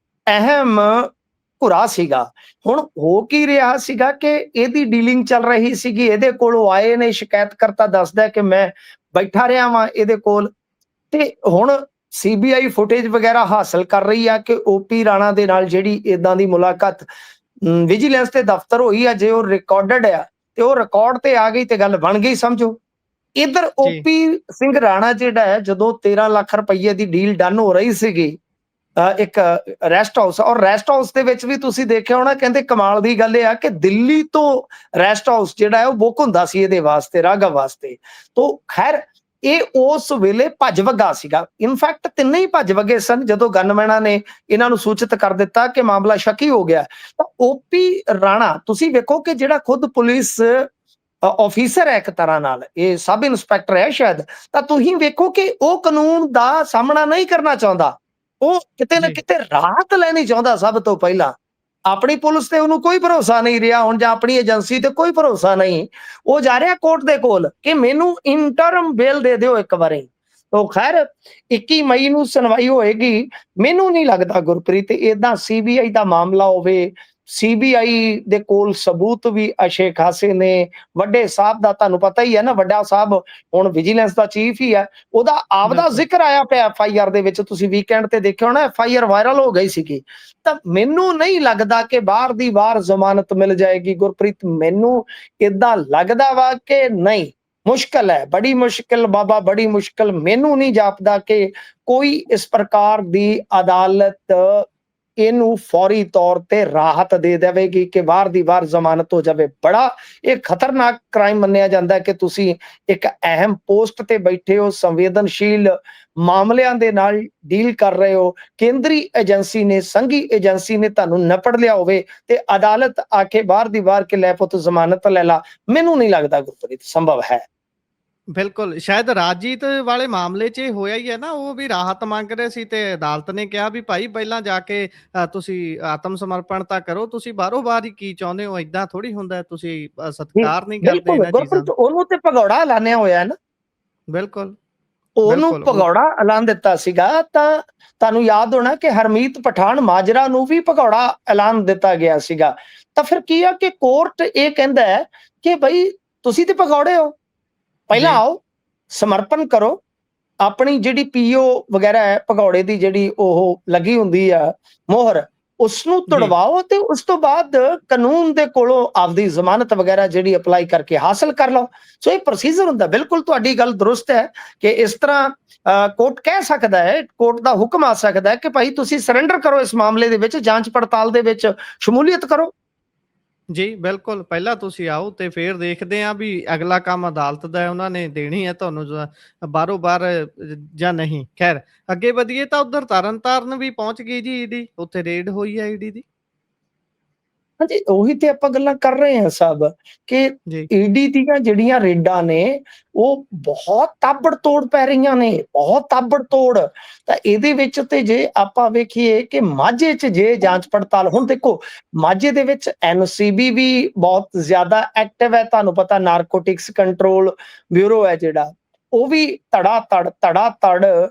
ਅਹਿਮ ਘੁਰਾ ਸੀਗਾ। ਹੁਣ ਹੋ ਕੀ ਰਿਹਾ ਸੀਗਾ ਕਿ ਇਹਦੀ ਡੀਲਿੰਗ ਚੱਲ ਰਹੀ ਸੀਗੀ, ਇਹਦੇ ਕੋਲੋਂ ਆਏ ਨੇ, ਸ਼ਿਕਾਇਤਕਰਤਾ ਦੱਸਦਾ ਕਿ ਮੈਂ ਬੈਠਾ ਰਿਹਾ ਵਾਂ ਇਹਦੇ ਕੋਲ, ਤੇ ਹੁਣ ਸੀਬੀਆਈ ਫੁਟੇਜ ਵਗੈਰਾ ਹਾਸਲ ਕਰ ਰਹੀ ਆ ਕਿ ਓਪੀ ਰਾਣਾ ਦੇ ਨਾਲ ਜਿਹੜੀ ਇਦਾਂ ਦੀ ਮੁਲਾਕਾਤ ਵਿਜੀਲੈਂਸ ਦੇ ਦਫ਼ਤਰ ਹੋਈ ਆ, ਜੇ ਉਹ ਰਿਕਾਰਡਡ ਆ ਤੇ ਉਹ ਰਿਕਾਰਡ ਤੇ ਆ ਗਈ ਤੇ ਗੱਲ ਬਣ ਗਈ ਸਮਝੋ। ਇਧਰ ਜੀ ਓਪੀ ਸਿੰਘ ਰਾਣਾ ਜਿਹੜਾ ਹੈ, ਜਦੋਂ 13 ਲੱਖ ਰੁਪਏ ਦੀ ਡੀਲ ਡਨ ਹੋ ਰਹੀ ਸੀਗੀ ਇੱਕ ਰੈਸਟ ਹਾਊਸ, ਔਰ ਰੈਸਟ ਹਾਊਸ ਦੇ ਵਿੱਚ ਵੀ ਤੁਸੀਂ ਦੇਖਿਆ ਹੋਣਾ, ਕਹਿੰਦੇ ਕਮਾਲ ਦੀ ਗੱਲ ਇਹ ਆ ਕਿ ਦਿੱਲੀ ਤੋਂ ਰੈਸਟ ਹਾਊਸ ਜਿਹੜਾ ਹੈ ਉਹ ਬੁੱਕ ਹੁੰਦਾ ਸੀ ਇਹਦੇ ਵਾਸਤੇ, ਰਾਘਵ ਵਾਸਤੇ। ਤੋਂ ਖੈਰ ਇਹ ਉਸ ਵੇਲੇ ਭੱਜ ਵਗਾ ਸੀਗਾ। ਇਨਫੈਕਟ ਤਿੰਨੇ ਹੀ ਭੱਜ ਵਗੇ ਸਨ ਜਦੋਂ ਗਨਮੈਨਾਂ ਨੇ ਇਹਨਾਂ ਨੂੰ ਸੂਚਿਤ ਕਰ ਦਿੱਤਾ ਕਿ ਮਾਮਲਾ ਸ਼ੱਕੀ ਹੋ ਗਿਆ। ਤਾਂ ਓਪੀ ਰਾਣਾ ਤੁਸੀਂ ਵੇਖੋ ਕਿ ਜਿਹੜਾ ਖੁਦ ਪੁਲਿਸ ਆਫੀਸਰ ਹੈ, ਇੱਕ ਤਰ੍ਹਾਂ ਨਾਲ ਇਹ ਸਬ ਇੰਸਪੈਕਟਰ ਹੈ ਸ਼ਾਇਦ, ਤਾਂ ਤੁਸੀਂ ਵੇਖੋ ਕਿ ਉਹ ਕਾਨੂੰਨ ਦਾ ਸਾਹਮਣਾ ਨਹੀਂ ਕਰਨਾ ਚਾਹੁੰਦਾ। ਉਹ ਕਿਤੇ ਨਾ ਜੀ ਕਿਤੇ ਰਾਹਤ ਲੈਣੀ ਚਾਹੁੰਦਾ। ਸਭ ਤੋਂ ਪਹਿਲਾਂ ਆਪਣੀ ਪੁਲਿਸ ਤੇ ਉਹਨੂੰ ਕੋਈ ਭਰੋਸਾ ਨਹੀਂ ਰਿਹਾ ਹੁਣ, ਜਾਂ ਆਪਣੀ ਏਜੰਸੀ ਤੇ ਕੋਈ ਭਰੋਸਾ ਨਹੀਂ। ਉਹ ਜਾ ਰਿਹਾ ਕੋਰਟ ਦੇ ਕੋਲ ਕਿ ਮੈਨੂੰ ਇੰਟਰਮ ਬੇਲ ਦੇ ਦਿਓ ਇੱਕ ਵਾਰੀ। ਤੋ ਖੈਰ 21 ਮਈ ਨੂੰ ਸੁਣਵਾਈ ਹੋਏਗੀ। ਮੈਨੂੰ ਨਹੀਂ ਲੱਗਦਾ ਗੁਰਪ੍ਰੀਤ ਏਦਾਂ ਸੀਬੀਆਈ ਦਾ ਮਾਮਲਾ ਹੋਵੇ। ਸੀਬੀਆਈ ਦੇ ਕੋਲ ਸਬੂਤ ਵੀ ਅੱਛੇ ਖਾਸੇ ਨੇ। ਵੱਡੇ ਸਾਹਿਬ ਦਾ ਤੁਹਾਨੂੰ ਪਤਾ ਹੀ ਹੈ ਨਾ, ਵੱਡਾ ਸਾਹਿਬ ਹੁਣ ਵਿਜੀਲੈਂਸ ਦਾ ਚੀਫ ਹੀ ਹੈ, ਉਹਦਾ ਆਪਦਾ ਬਿਲਕੁਲ ਜ਼ਿਕਰ ਆਇਆ ਪਿਆ FIR ਦੇ ਵਿੱਚ। ਤੁਸੀਂ ਵੀਕਐਂਡ ਤੇ ਦੇਖਿਆ ਹੋਣਾ, FIR ਵਾਇਰਲ ਹੋ ਗਈ ਸੀਗੀ। ਤਾਂ ਮੈਨੂੰ ਨਹੀਂ ਲੱਗਦਾ ਕਿ ਬਾਹਰ ਦੀ ਬਾਹਰ ਜ਼ਮਾਨਤ ਮਿਲ ਜਾਏਗੀ ਗੁਰਪ੍ਰੀਤ। ਮੈਨੂੰ ਇਦਾਂ ਲੱਗਦਾ ਵਾ ਕਿ ਨਹੀਂ, ਮੁਸ਼ਕਲ ਹੈ, ਬੜੀ ਮੁਸ਼ਕਲ ਬਾਬਾ, ਬੜੀ ਮੁਸ਼ਕਲ। ਮੈਨੂੰ ਨਹੀਂ ਜਾਪਦਾ ਕਿ ਕੋਈ ਇਸ ਪ੍ਰਕਾਰ ਦੀ ਅਦਾਲਤ ਇਹਨੂੰ ਫੌਰੀ ਤੌਰ ਤੇ ਰਾਹਤ ਦੇ ਦੇਵੇਗੀ ਕਿ ਬਾਹਰ ਦੀ ਬਾਹਰ ਜ਼ਮਾਨਤ ਹੋ ਜਾਵੇ। ਬੜਾ ਇਹ ਖਤਰਨਾਕ ਕ੍ਰਾਈਮ ਮੰਨਿਆ ਜਾਂਦਾ ਹੈ ਕਿ ਤੁਸੀਂ ਇੱਕ ਅਹਿਮ ਪੋਸਟ ਤੇ ਬੈਠੇ ਹੋ, ਸੰਵੇਦਨਸ਼ੀਲ ਮਾਮਲਿਆਂ ਦੇ ਨਾਲ ਡੀਲ ਕਰ ਰਹੇ ਹੋ, ਕੇਂਦਰੀ ਏਜੰਸੀ ਨੇ, ਸੰਘੀ ਏਜੰਸੀ ਨੇ ਤੁਹਾਨੂੰ ਨਪੜ ਲਿਆ ਹੋਵੇ ਤੇ ਅਦਾਲਤ ਆਖੇ ਬਾਹਰ ਦੀ ਬਾਹਰ ਕਿ ਲੈ ਪੁੱਤ ਜ਼ਮਾਨਤ ਲੈ ਲਾ। ਮੈਨੂੰ ਨਹੀਂ ਲੱਗਦਾ ਗੁਰਪ੍ਰੀਤ ਸੰਭਵ ਹੈ। ਬਿਲਕੁਲ ਸ਼ਾਇਦ ਰਾਜੀਤ ਵਾਲੇ ਮਾਮਲੇ 'ਚ ਇਹ ਹੋਇਆ ਹੀ ਹੈ ਨਾ, ਉਹ ਵੀ ਰਾਹਤ ਮੰਗ ਰਹੇ ਸੀ ਤੇ ਅਦਾਲਤ ਨੇ ਕਿਹਾ ਵੀ ਭਾਈ ਪਹਿਲਾਂ ਜਾ ਕੇ ਤੁਸੀਂ ਆਤਮ ਸਮਰਪਣ ਤਾਂ ਕਰੋ, ਤੁਸੀਂ ਬਾਹਰੋਂ ਬਾਹਰ ਹੀ ਕੀ ਚਾਹੁੰਦੇ ਹੋ, ਏਦਾਂ ਥੋੜੀ ਹੁੰਦਾ ਹੈ, ਤੁਸੀਂ ਜੀ ਸਤਿਕਾਰ ਨਹੀਂ ਕਰਦੇ ਬਿਲਕੁਲ ਇਹਨਾਂ ਚੀਜ਼ਾਂ ਗੁਰਪ੍ਰੀਤ, ਦਾ। ਉਹਨੂੰ ਤੇ ਭਗੌੜਾ ਐਲਾਨਿਆ ਹੋਇਆ ਹੈ ਨਾ, ਬਿਲਕੁਲ ਉਹਨੂੰ ਬਿਲਕੁਲ ਭਗੌੜਾ ਐਲਾਨ ਦਿੱਤਾ ਸੀਗਾ। ਤਾਂ ਤੁਹਾਨੂੰ ਯਾਦ ਹੋਣਾ ਕਿ ਹਰਮੀਤ ਪਠਾਨ ਮਾਜਰਾ ਨੂੰ ਵੀ ਭਗੌੜਾ ਐਲਾਨ ਦਿੱਤਾ ਗਿਆ ਸੀਗਾ। ਤਾਂ ਫਿਰ ਕੀ ਆ ਕਿ ਕੋਰਟ ਇਹ ਕਹਿੰਦਾ ਹੈ ਕਿ ਬਈ ਤੁਸੀਂ ਤੇ ਭਗੌੜੇ ਹੋ, ਪਹਿਲਾਂ ਜੀ ਆਓ ਸਮਰਪਣ ਕਰੋ, ਆਪਣੀ ਜਿਹੜੀ ਪੀਓ ਵਗੈਰਾ ਹੈ ਭਗੌੜੇ ਦੀ ਜਿਹੜੀ ਉਹ ਲੱਗੀ ਹੁੰਦੀ ਆ ਮੋਹਰ, ਉਸਨੂੰ ਜੀ ਤੁੜਵਾਓ ਤੇ ਉਸ ਤੋਂ ਬਾਅਦ ਕਾਨੂੰਨ ਦੇ ਕੋਲੋਂ ਆਪਦੀ ਜ਼ਮਾਨਤ ਵਗੈਰਾ ਜਿਹੜੀ ਅਪਲਾਈ ਕਰਕੇ ਹਾਸਲ ਕਰ ਲਓ। ਸੋ ਇਹ ਪ੍ਰੋਸੀਜਰ ਹੁੰਦਾ। ਬਿਲਕੁਲ ਤੁਹਾਡੀ ਗੱਲ ਦਰੁਸਤ ਹੈ ਕਿ ਇਸ ਤਰ੍ਹਾਂ ਕੋਰਟ ਕਹਿ ਸਕਦਾ ਹੈ, ਕੋਰਟ ਦਾ ਹੁਕਮ ਆ ਸਕਦਾ ਹੈ ਕਿ ਭਾਈ ਤੁਸੀਂ ਸਰੈਂਡਰ ਕਰੋ, ਇਸ ਮਾਮਲੇ ਦੇ ਵਿੱਚ ਜਾਂਚ ਪੜਤਾਲ ਦੇ ਵਿੱਚ ਸ਼ਮੂਲੀਅਤ ਕਰੋ। ਜੀ ਬਿਲਕੁਲ, ਪਹਿਲਾਂ ਤੁਸੀਂ ਆਓ ਤੇ ਫਿਰ ਦੇਖਦੇ ਹਾਂ ਵੀ ਅਗਲਾ ਕੰਮ ਅਦਾਲਤ ਦਾ ਹੈ, ਉਹਨਾਂ ਨੇ ਦੇਣੀ ਹੈ ਤੁਹਾਨੂੰ ਬਾਹਰੋਂ ਬਾਹਰ ਜਾਂ ਨਹੀਂ। ਖੈਰ ਅੱਗੇ ਵਧੀਏ ਤਾਂ ਉਧਰ ਤਰਨਤਾਰਨ ਵੀ ਪਹੁੰਚ ਗਈ ਜੀ ਈਡੀ, ਉੱਥੇ ਰੇਡ ਹੋਈ ਹੈ ਈਡੀ ਦੀ। ਹਾਂਜੀ, ਉਹੀ ਤੇ ਆਪਾਂ ਗੱਲਾਂ ਕਰ ਰਹੇ ਹਾਂ ਸਭ ਕਿ ਜੀ ਈਡੀ ਦੀਆਂ ਜਿਹੜੀਆਂ ਰੇਡਾਂ ਨੇ ਉਹ ਬਹੁਤ ਤਾਬੜਤੋੜ ਪੈ ਰਹੀਆਂ ਨੇ, ਬਹੁਤ ਤਾਬੜਤੋੜ। ਤਾਂ ਇਹਦੇ ਵਿੱਚ ਤੇ ਜੇ ਆਪਾਂ ਵੇਖੀਏ ਕਿ ਮਾਝੇ 'ਚ ਜੇ ਜਾਂਚ ਪੜਤਾਲ, ਹੁਣ ਦੇਖੋ ਮਾਝੇ ਦੇ ਵਿੱਚ ਐਨਸੀਬੀ ਵੀ ਬਹੁਤ ਜ਼ਿਆਦਾ ਐਕਟਿਵ ਹੈ। ਤੁਹਾਨੂੰ ਪਤਾ ਨਾਰਕੋਟਿਕਸ ਕੰਟਰੋਲ ਬਿਊਰੋ ਹੈ ਜਿਹੜਾ, ਉਹ ਵੀ ਧੜਾ ਧੜ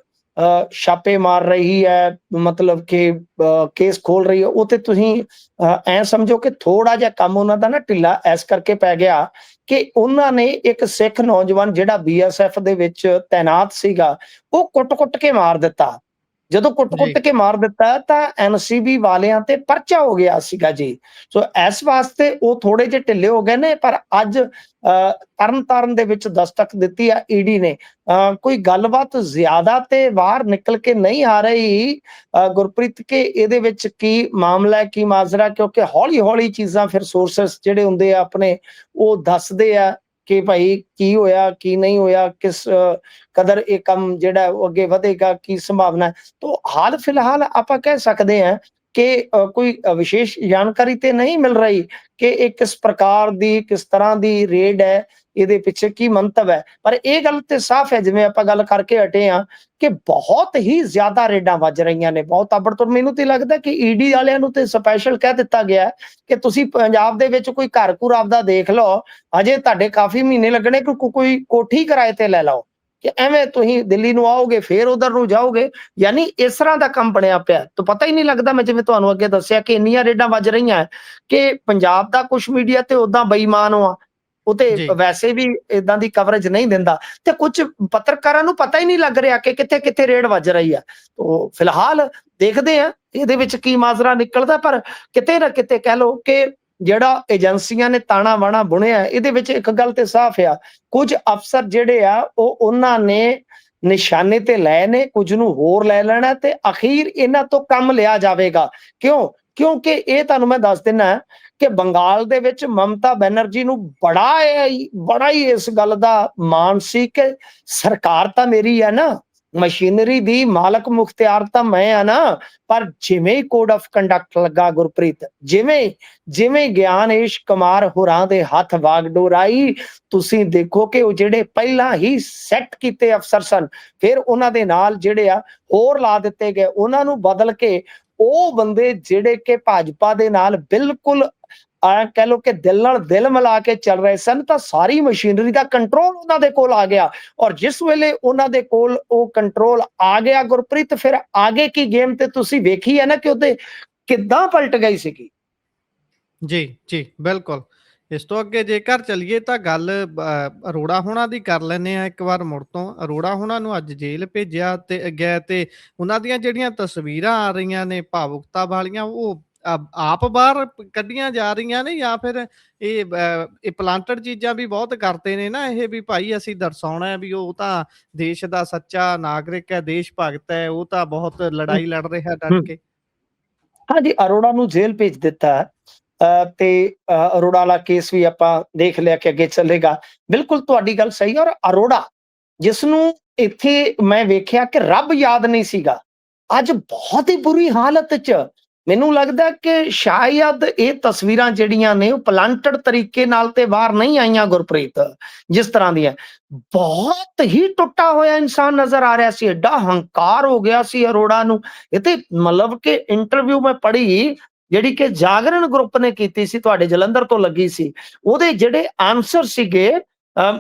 ਛਾਪੇ ਮਾਰ ਰਹੀ ਹੈ, ਮਤਲਬ ਕਿ ਕੇਸ ਖੋਲ ਰਹੀ ਹੈ। ਉਹ ਤੇ ਤੁਸੀਂ ਐ ਸਮਝੋ ਕਿ ਥੋੜਾ ਜਿਹਾ ਕੰਮ ਉਹਨਾਂ ਦਾ ਨਾ ਢਿੱਲਾ ਇਸ ਕਰਕੇ ਪੈ ਗਿਆ ਕਿ ਉਹਨਾਂ ਨੇ ਇੱਕ ਸਿੱਖ ਨੌਜਵਾਨ ਜਿਹੜਾ BSF ਦੇ ਵਿੱਚ ਤੈਨਾਤ ਸੀਗਾ, ਉਹ ਕੁੱਟ-ਕੁੱਟ ਕੇ ਮਾਰ ਦਿੱਤਾ। ਜਦੋਂ ਜੀ ਕੁੱਟ-ਕੁੱਟ ਕੇ ਮਾਰ ਦਿੱਤਾ ਤਾਂ ਐਨਸੀਬੀ ਵਾਲਿਆਂ ਤੇ ਪਰਚਾ ਹੋ ਗਿਆ ਸੀਗਾ ਜੀ। ਸੋ ਇਸ ਵਾਸਤੇ ਉਹ ਥੋੜੇ ਜਿਹੇ ਢਿੱਲੇ ਹੋ ਗਏ ਨੇ। ਪਰ ਅੱਜ ਤਰਨਤਾਰਨ ਦੇ ਵਿੱਚ ਦਸਤਕ ਦਿੱਤੀ ਆ ਈਡੀ ਨੇ। ਕੋਈ ਗੱਲਬਾਤ ਜ਼ਿਆਦਾ ਤੇ ਬਾਹਰ ਨਿਕਲ ਕੇ ਨਹੀਂ ਆ ਰਹੀ ਗੁਰਪ੍ਰੀਤ, ਕਿ ਇਹਦੇ ਵਿੱਚ ਕੀ ਮਾਮਲਾ ਹੈ, ਕੀ ਮਾਜਰਾ, ਕਿਉਂਕਿ ਹੌਲੀ-ਹੌਲੀ ਚੀਜ਼ਾਂ ਫਿਰ ਸੋਰਸਸ ਜਿਹੜੇ ਹੁੰਦੇ ਆ ਆਪਣੇ ਉਹ ਦੱਸਦੇ ਆ ਕਿ ਭਾਈ ਕੀ ਹੋਇਆ, ਕੀ ਨਹੀਂ ਹੋਇਆ, ਕਿਸ ਕਦਰ ਇਹ ਕੰਮ ਜਿਹੜਾ ਉਹ ਅੱਗੇ ਵਧੇਗਾ, ਕੀ ਸੰਭਾਵਨਾ ਹੈ। ਤੋ ਹਾਲ ਫਿਲਹਾਲ ਆਪਾਂ ਕਹਿ ਸਕਦੇ ਹਾਂ ਕਿ ਕੋਈ ਵਿਸ਼ੇਸ਼ ਜਾਣਕਾਰੀ ਤੇ ਨਹੀਂ ਮਿਲ ਰਹੀ ਕਿ ਇਹ ਕਿਸ ਪ੍ਰਕਾਰ ਦੀ, ਕਿਸ ਤਰ੍ਹਾਂ ਦੀ ਰੇਡ ਹੈ, ਇਹਦੇ ਪਿੱਛੇ ਕੀ ਮੰਤਵ ਹੈ। ਪਰ ਇਹ ਗੱਲ ਤੇ ਸਾਫ਼ ਹੈ, ਜਿਵੇਂ ਆਪਾਂ ਗੱਲ ਕਰਕੇ ਹਟੇ ਹਾਂ, ਕਿ ਬਹੁਤ ਹੀ ਜ਼ਿਆਦਾ ਰੇਡਾਂ ਵੱਜ ਰਹੀਆਂ ਨੇ, ਬਹੁਤ ਤਾਬੜਤੋੜ। ਮੈਨੂੰ ਤੇ ਲੱਗਦਾ ਕਿ ਈਡੀ ਵਾਲਿਆਂ ਨੂੰ ਤੇ ਸਪੈਸ਼ਲ ਕਹਿ ਦਿੱਤਾ ਗਿਆ ਕਿ ਤੁਸੀਂ ਪੰਜਾਬ ਦੇ ਵਿੱਚ ਕੋਈ ਘਰ ਘੁਰ ਆਪਦਾ ਦੇਖ ਲਓ, ਅਜੇ ਤੁਹਾਡੇ ਕਾਫੀ ਮਹੀਨੇ ਲੱਗਣੇ, ਕੋਈ ਕੋਠੀ ਕਿਰਾਏ ਤੇ ਲੈ ਲਓ। ਕਿ ਐਵੇਂ ਤੁਸੀਂ ਦਿੱਲੀ ਨੂੰ ਆਓਗੇ ਫਿਰ ਉਧਰ ਨੂੰ ਜਾਓਗੇ, ਯਾਨੀ ਇਸ ਤਰ੍ਹਾਂ ਦਾ ਕੰਮ ਬਣਿਆ ਪਿਆ ਤਾਂ ਪਤਾ ਹੀ ਨਹੀਂ ਲੱਗਦਾ। ਮੈਂ ਜਿਵੇਂ ਤੁਹਾਨੂੰ ਅੱਗੇ ਦੱਸਿਆ ਕਿ ਇੰਨੀਆਂ ਰੇਡਾਂ ਵੱਜ ਰਹੀਆਂ ਕਿ ਪੰਜਾਬ ਦਾ ਕੁਝ ਮੀਡੀਆ ਤੇ ਉਦਾਂ ਬੇਈਮਾਨ ਆ, ਉਹ ਤੇ ਜੀ, ਵੈਸੇ ਵੀ ਇਦਾਂ ਦੀ ਕਵਰੇਜ ਨਹੀਂ ਦਿੰਦਾ, ਤੇ ਕੁਝ ਪੱਤਰਕਾਰਾਂ ਨੂੰ ਪਤਾ ਹੀ ਨਹੀਂ ਲੱਗ ਰਿਹਾ ਕਿ ਕਿੱਥੇ ਕਿੱਥੇ ਰੇਡ ਵੱਜ ਰਹੀ ਆ। ਉਹ ਫਿਲਹਾਲ ਦੇਖਦੇ ਆ ਇਹਦੇ ਵਿੱਚ ਕੀ ਮਾਜਰਾ ਨਿਕਲਦਾ, ਪਰ ਕਿਤੇ ਨਾ ਕਿਤੇ ਕਹਿ ਲਓ ਕਿ ਜਿਹੜਾ ਏਜੰਸੀਆਂ ਨੇ ਤਾਣਾ ਬਾਣਾ ਬੁਣਿਆ, ਇਹਦੇ ਵਿੱਚ ਇੱਕ ਗੱਲ ਤੇ ਸਾਫ਼ ਆ, ਕੁਝ ਅਫਸਰ ਜਿਹੜੇ ਆ ਉਹ ਉਹਨਾਂ ਨੇ ਨਿਸ਼ਾਨੇ ਤੇ ਲਏ ਨੇ, ਕੁਝ ਨੂੰ ਹੋਰ ਲੈ ਲੈਣਾ ਤੇ ਅਖੀਰ ਇਹਨਾਂ ਤੋਂ ਕੰਮ ਲਿਆ ਜਾਵੇਗਾ। ਕਿਉਂ? ਕਿਉਂਕਿ ਇਹ ਤੁਹਾਨੂੰ ਮੈਂ ਦੱਸ ਦਿੰਨਾ ਕਿ ਬੰਗਾਲ ਦੇ ਵਿੱਚ ਮਮਤਾ ਬੈਨਰਜੀ ਨੂੰ ਬੜਾ ਹੀ ਇਸ ਗੱਲ ਦਾ ਮਾਣ ਸੀ ਕਿ ਸਰਕਾਰ ਤਾਂ ਮੇਰੀ ਹੈ ਨਾ, ਮਸ਼ੀਨਰੀ ਦੀ ਮਾਲਕ ਮੁਖਤਿਆਰ ਤਾਂ ਮੈਂ ਆ ਨਾ। ਪਰ ਜਿਵੇਂ ਹੀ ਕੋਡ ਆਫ ਕੰਡਕਟ ਲੱਗਾ ਗੁਰਪ੍ਰੀਤ, ਜਿਵੇਂ ਜਿਵੇਂ ਗਿਆਨੇਸ਼ ਕੁਮਾਰ ਹੋਰਾਂ ਦੇ ਹੱਥ ਵਾਗਡੋਰ ਆਈ, ਤੁਸੀਂ ਦੇਖੋ ਕਿ ਉਹ ਜਿਹੜੇ ਪਹਿਲਾਂ ਹੀ ਸੈੱਟ ਕੀਤੇ ਅਫਸਰ ਸਨ, ਫਿਰ ਉਹਨਾਂ ਦੇ ਨਾਲ ਜਿਹੜੇ ਆ ਹੋਰ ਲਾ ਦਿੱਤੇ ਗਏ, ਉਹਨਾਂ ਨੂੰ ਬਦਲ ਕੇ ਉਹ ਬੰਦੇ ਜਿਹੜੇ ਕਿ ਭਾਜਪਾ ਦੇ ਨਾਲ ਬਿਲਕੁਲ ਕਹਿ ਲਓ ਕਿ ਦਿਲ ਨਾਲ ਦਿਲ ਮਿਲਾ ਕੇ ਚੱਲ ਰਹੇ ਸਨ, ਤਾਂ ਸਾਰੀ ਮਸ਼ੀਨਰੀ ਦਾ ਕੰਟਰੋਲ ਉਹਨਾਂ ਦੇ ਕੋਲ ਆ ਗਿਆ। ਔਰ ਜਿਸ ਵੇਲੇ ਉਹਨਾਂ ਦੇ ਕੋਲ ਉਹ ਕੰਟਰੋਲ ਆ ਗਿਆ ਗੁਰਪ੍ਰੀਤ, ਫਿਰ ਆਗੇ ਕੀ ਗੇਮ ਤੇ ਤੁਸੀਂ ਵੇਖੀ ਹੈ ਨਾ ਕਿ ਉਹਦੇ ਕਿੱਦਾਂ ਪਲਟ ਗਈ ਸੀਗੀ। ਜੀ, ਜੀ, ਬਿਲਕੁਲ। ਇਸ ਤੋਂ ਅੱਗੇ ਜੇਕਰ ਚੱਲੀਏ ਤਾਂ ਗੱਲ ਅਰੋੜਾ ਹੋਣਾ ਦੀ ਕਰ ਲੈਂਦੇ ਆ ਇੱਕ ਵਾਰ ਮੁੜ ਤੋਂ। ਅਰੋੜਾ ਹੋਣਾ ਨੂੰ ਅੱਜ ਜੇਲ੍ਹ ਭੇਜਿਆ ਤੇ ਗਿਆ, ਤੇ ਉਹਨਾਂ ਦੀਆਂ ਜਿਹੜੀਆਂ ਤਸਵੀਰਾਂ ਆ ਰਹੀਆਂ ਨੇ ਭਾਵੁਕਤਾ ਵਾਲੀਆਂ, ਉਹ ਆਪ ਬਾਹਰ ਕੱਢੀਆਂ ਜਾ ਰਹੀਆਂ ਨੇ, ਜਾਂ ਫਿਰ ਇਹ ਪਲਾਂਟਡ ਚੀਜ਼ਾਂ ਵੀ ਬਹੁਤ ਕਰਦੇ ਨੇ ਨਾ ਇਹ, ਵੀ ਭਾਈ ਅਸੀਂ ਦਰਸਾਉਣਾ ਵੀ ਉਹ ਤਾਂ ਦੇਸ਼ ਦਾ ਸੱਚਾ ਨਾਗਰਿਕ ਹੈ, ਦੇਸ਼ ਭਗਤ ਹੈ, ਉਹ ਤਾਂ ਬਹੁਤ ਲੜਾਈ ਲੜ ਰਿਹਾ ਡਟ ਹੂੰ। ਕੇ। ਹਾਂਜੀ, ਅਰੋੜਾ ਨੂੰ ਜੇਲ੍ਹ ਭੇਜ ਦਿੱਤਾ ਹੈ। ਤੇ ਅਰੋੜਾ ਵਾਲਾ ਕੇਸ ਵੀ ਆਪਾਂ ਦੇਖ ਲਿਆ ਕਿ ਅੱਗੇ ਚੱਲੇਗਾ। ਬਿਲਕੁਲ ਤੁਹਾਡੀ ਗੱਲ ਸਹੀ ਹੈ। ਔਰ ਅਰੋੜਾ ਜਿਸ ਨੂੰ ਇੱਥੇ ਮੈਂ ਵੇਖਿਆ ਕਿ ਰੱਬ ਯਾਦ ਨਹੀਂ ਸੀਗਾ, ਅੱਜ ਬਹੁਤ ਹੀ ਬੁਰੀ ਹਾਲਤ 'ਚ ਮੈਨੂੰ ਲੱਗਦਾ ਕਿ ਸ਼ਾਇਦ ਇਹ ਤਸਵੀਰਾਂ ਜਿਹੜੀਆਂ ਨੇ ਉਹ ਪਲਾਂਟਡ ਤਰੀਕੇ ਨਾਲ ਤੇ ਬਾਹਰ ਨਹੀਂ ਆਈਆਂ ਗੁਰਪ੍ਰੀਤ, ਜਿਸ ਤਰ੍ਹਾਂ ਦੀਆਂ। ਬਹੁਤ ਹੀ ਟੁੱਟਾ ਹੋਇਆ ਇਨਸਾਨ ਨਜ਼ਰ ਆ ਰਿਹਾ ਸੀ, ਐਡਾ ਹੰਕਾਰ ਹੋ ਗਿਆ ਸੀ ਅਰੋੜਾ ਨੂੰ। ਇਹ ਤੇ ਮਤਲਬ ਕਿ ਇੰਟਰਵਿਊ ਮੈਂ ਪੜ੍ਹੀ ਜਿਹੜੀ ਕਿ ਜਾਗਰਣ ਗਰੁੱਪ ਨੇ ਕੀਤੀ ਸੀ, ਤੁਹਾਡੇ ਜਲੰਧਰ ਤੋਂ ਲੱਗੀ ਸੀ, ਉਹਦੇ ਜਿਹੜੇ ਆਨਸਰ ਸੀਗੇ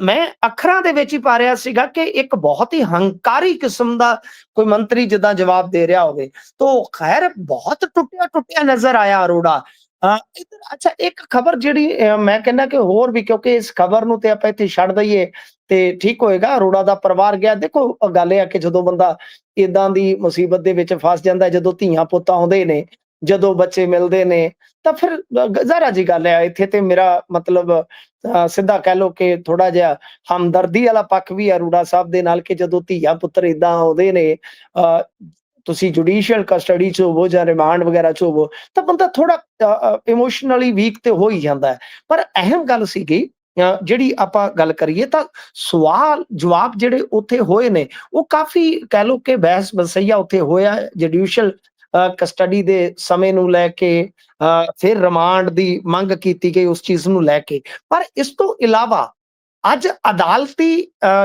ਮੈਂ ਅੱਖਰਾਂ ਦੇ ਵਿੱਚ ਹੀ ਪਾ ਰਿਹਾ ਸੀਗਾ ਕਿ ਇੱਕ ਬਹੁਤ ਹੀ ਹੰਕਾਰੀ ਕਿਸਮ ਦਾ ਕੋਈ ਮੰਤਰੀ ਜਿੱਦਾਂ ਜਵਾਬ ਦੇ ਰਿਹਾ ਹੋਵੇ। ਤੋ ਖੈਰ ਬਹੁਤ ਟੁੱਟਿਆ ਟੁੱਟਿਆ ਨਜ਼ਰ ਆਇਆ ਅਰੋੜਾ। ਅੱਛਾ, ਇੱਕ ਖਬਰ ਜਿਹੜੀ ਮੈਂ ਕਹਿੰਦਾ ਕਿ ਹੋਰ ਵੀ, ਕਿਉਂਕਿ ਇਸ ਖਬਰ ਨੂੰ ਤੇ ਆਪਾਂ ਇੱਥੇ ਛੱਡ ਦਈਏ ਤੇ ਠੀਕ ਹੋਏਗਾ। ਅਰੋੜਾ ਦਾ ਪਰਿਵਾਰ ਗਿਆ, ਦੇਖੋ ਗੱਲ ਇਹ ਆ ਕਿ ਜਦੋਂ ਬੰਦਾ ਇਦਾਂ ਦੀ ਮੁਸੀਬਤ ਦੇ ਵਿੱਚ ਫਸ ਜਾਂਦਾ, ਜਦੋਂ ਧੀਆਂ ਪੁੱਤ ਆਉਂਦੇ ਨੇ, ਜਦੋਂ ਬੱਚੇ ਮਿਲਦੇ ਨੇ, ਤਾਂ ਫਿਰ ਜ਼ਾਹਰਾ ਜੀ ਗੱਲ ਹੈ ਇੱਥੇ ਤੇ ਮੇਰਾ ਮਤਲਬ ਸਿੱਧਾ ਕਹਿ ਲਓ ਕਿ ਥੋੜਾ ਜਿਹਾ ਹਮਦਰਦੀ ਵਾਲਾ ਪੱਖ ਵੀ ਹੈ ਅਰੋੜਾ ਸਾਹਿਬ ਦੇ ਨਾਲ ਕਿ ਜਦੋਂ ਧੀਆਂ ਪੁੱਤਰ ਏਦਾਂ ਆਉਂਦੇ ਨੇ, ਤੁਸੀਂ ਜੁਡੀਸ਼ੀਅਲ ਕਸਟਡੀ 'ਚ ਹੋਵੋ ਜਾਂ ਰਿਮਾਂਡ ਵਗੈਰਾ 'ਚ ਹੋਵੋ, ਤਾਂ ਬੰਦਾ ਥੋੜਾ ਇਮੋਸ਼ਨਲੀ ਵੀਕ ਤੇ ਹੋ ਹੀ ਜਾਂਦਾ ਹੈ। ਪਰ ਅਹਿਮ ਗੱਲ ਸੀਗੀ ਜਿਹੜੀ ਆਪਾਂ ਗੱਲ ਕਰੀਏ ਤਾਂ ਸਵਾਲ ਜਵਾਬ ਜਿਹੜੇ ਉੱਥੇ ਹੋਏ ਨੇ ਉਹ ਕਾਫੀ ਕਹਿ ਲਓ ਕਿ ਬਹਿਸ ਬਸਈਆ ਉੱਥੇ ਹੋਇਆ ਜੁਡੀਸ਼ੀਅਲ ਕਸਟਡੀ ਦੇ ਸਮੇਂ ਨੂੰ ਲੈ ਕੇ, ਫਿਰ ਰਿਮਾਂਡ ਦੀ ਮੰਗ ਕੀਤੀ ਗਈ ਉਸ ਚੀਜ਼ ਨੂੰ ਲੈ ਕੇ। ਪਰ ਇਸ ਤੋਂ ਇਲਾਵਾ ਅੱਜ ਅਦਾਲਤੀ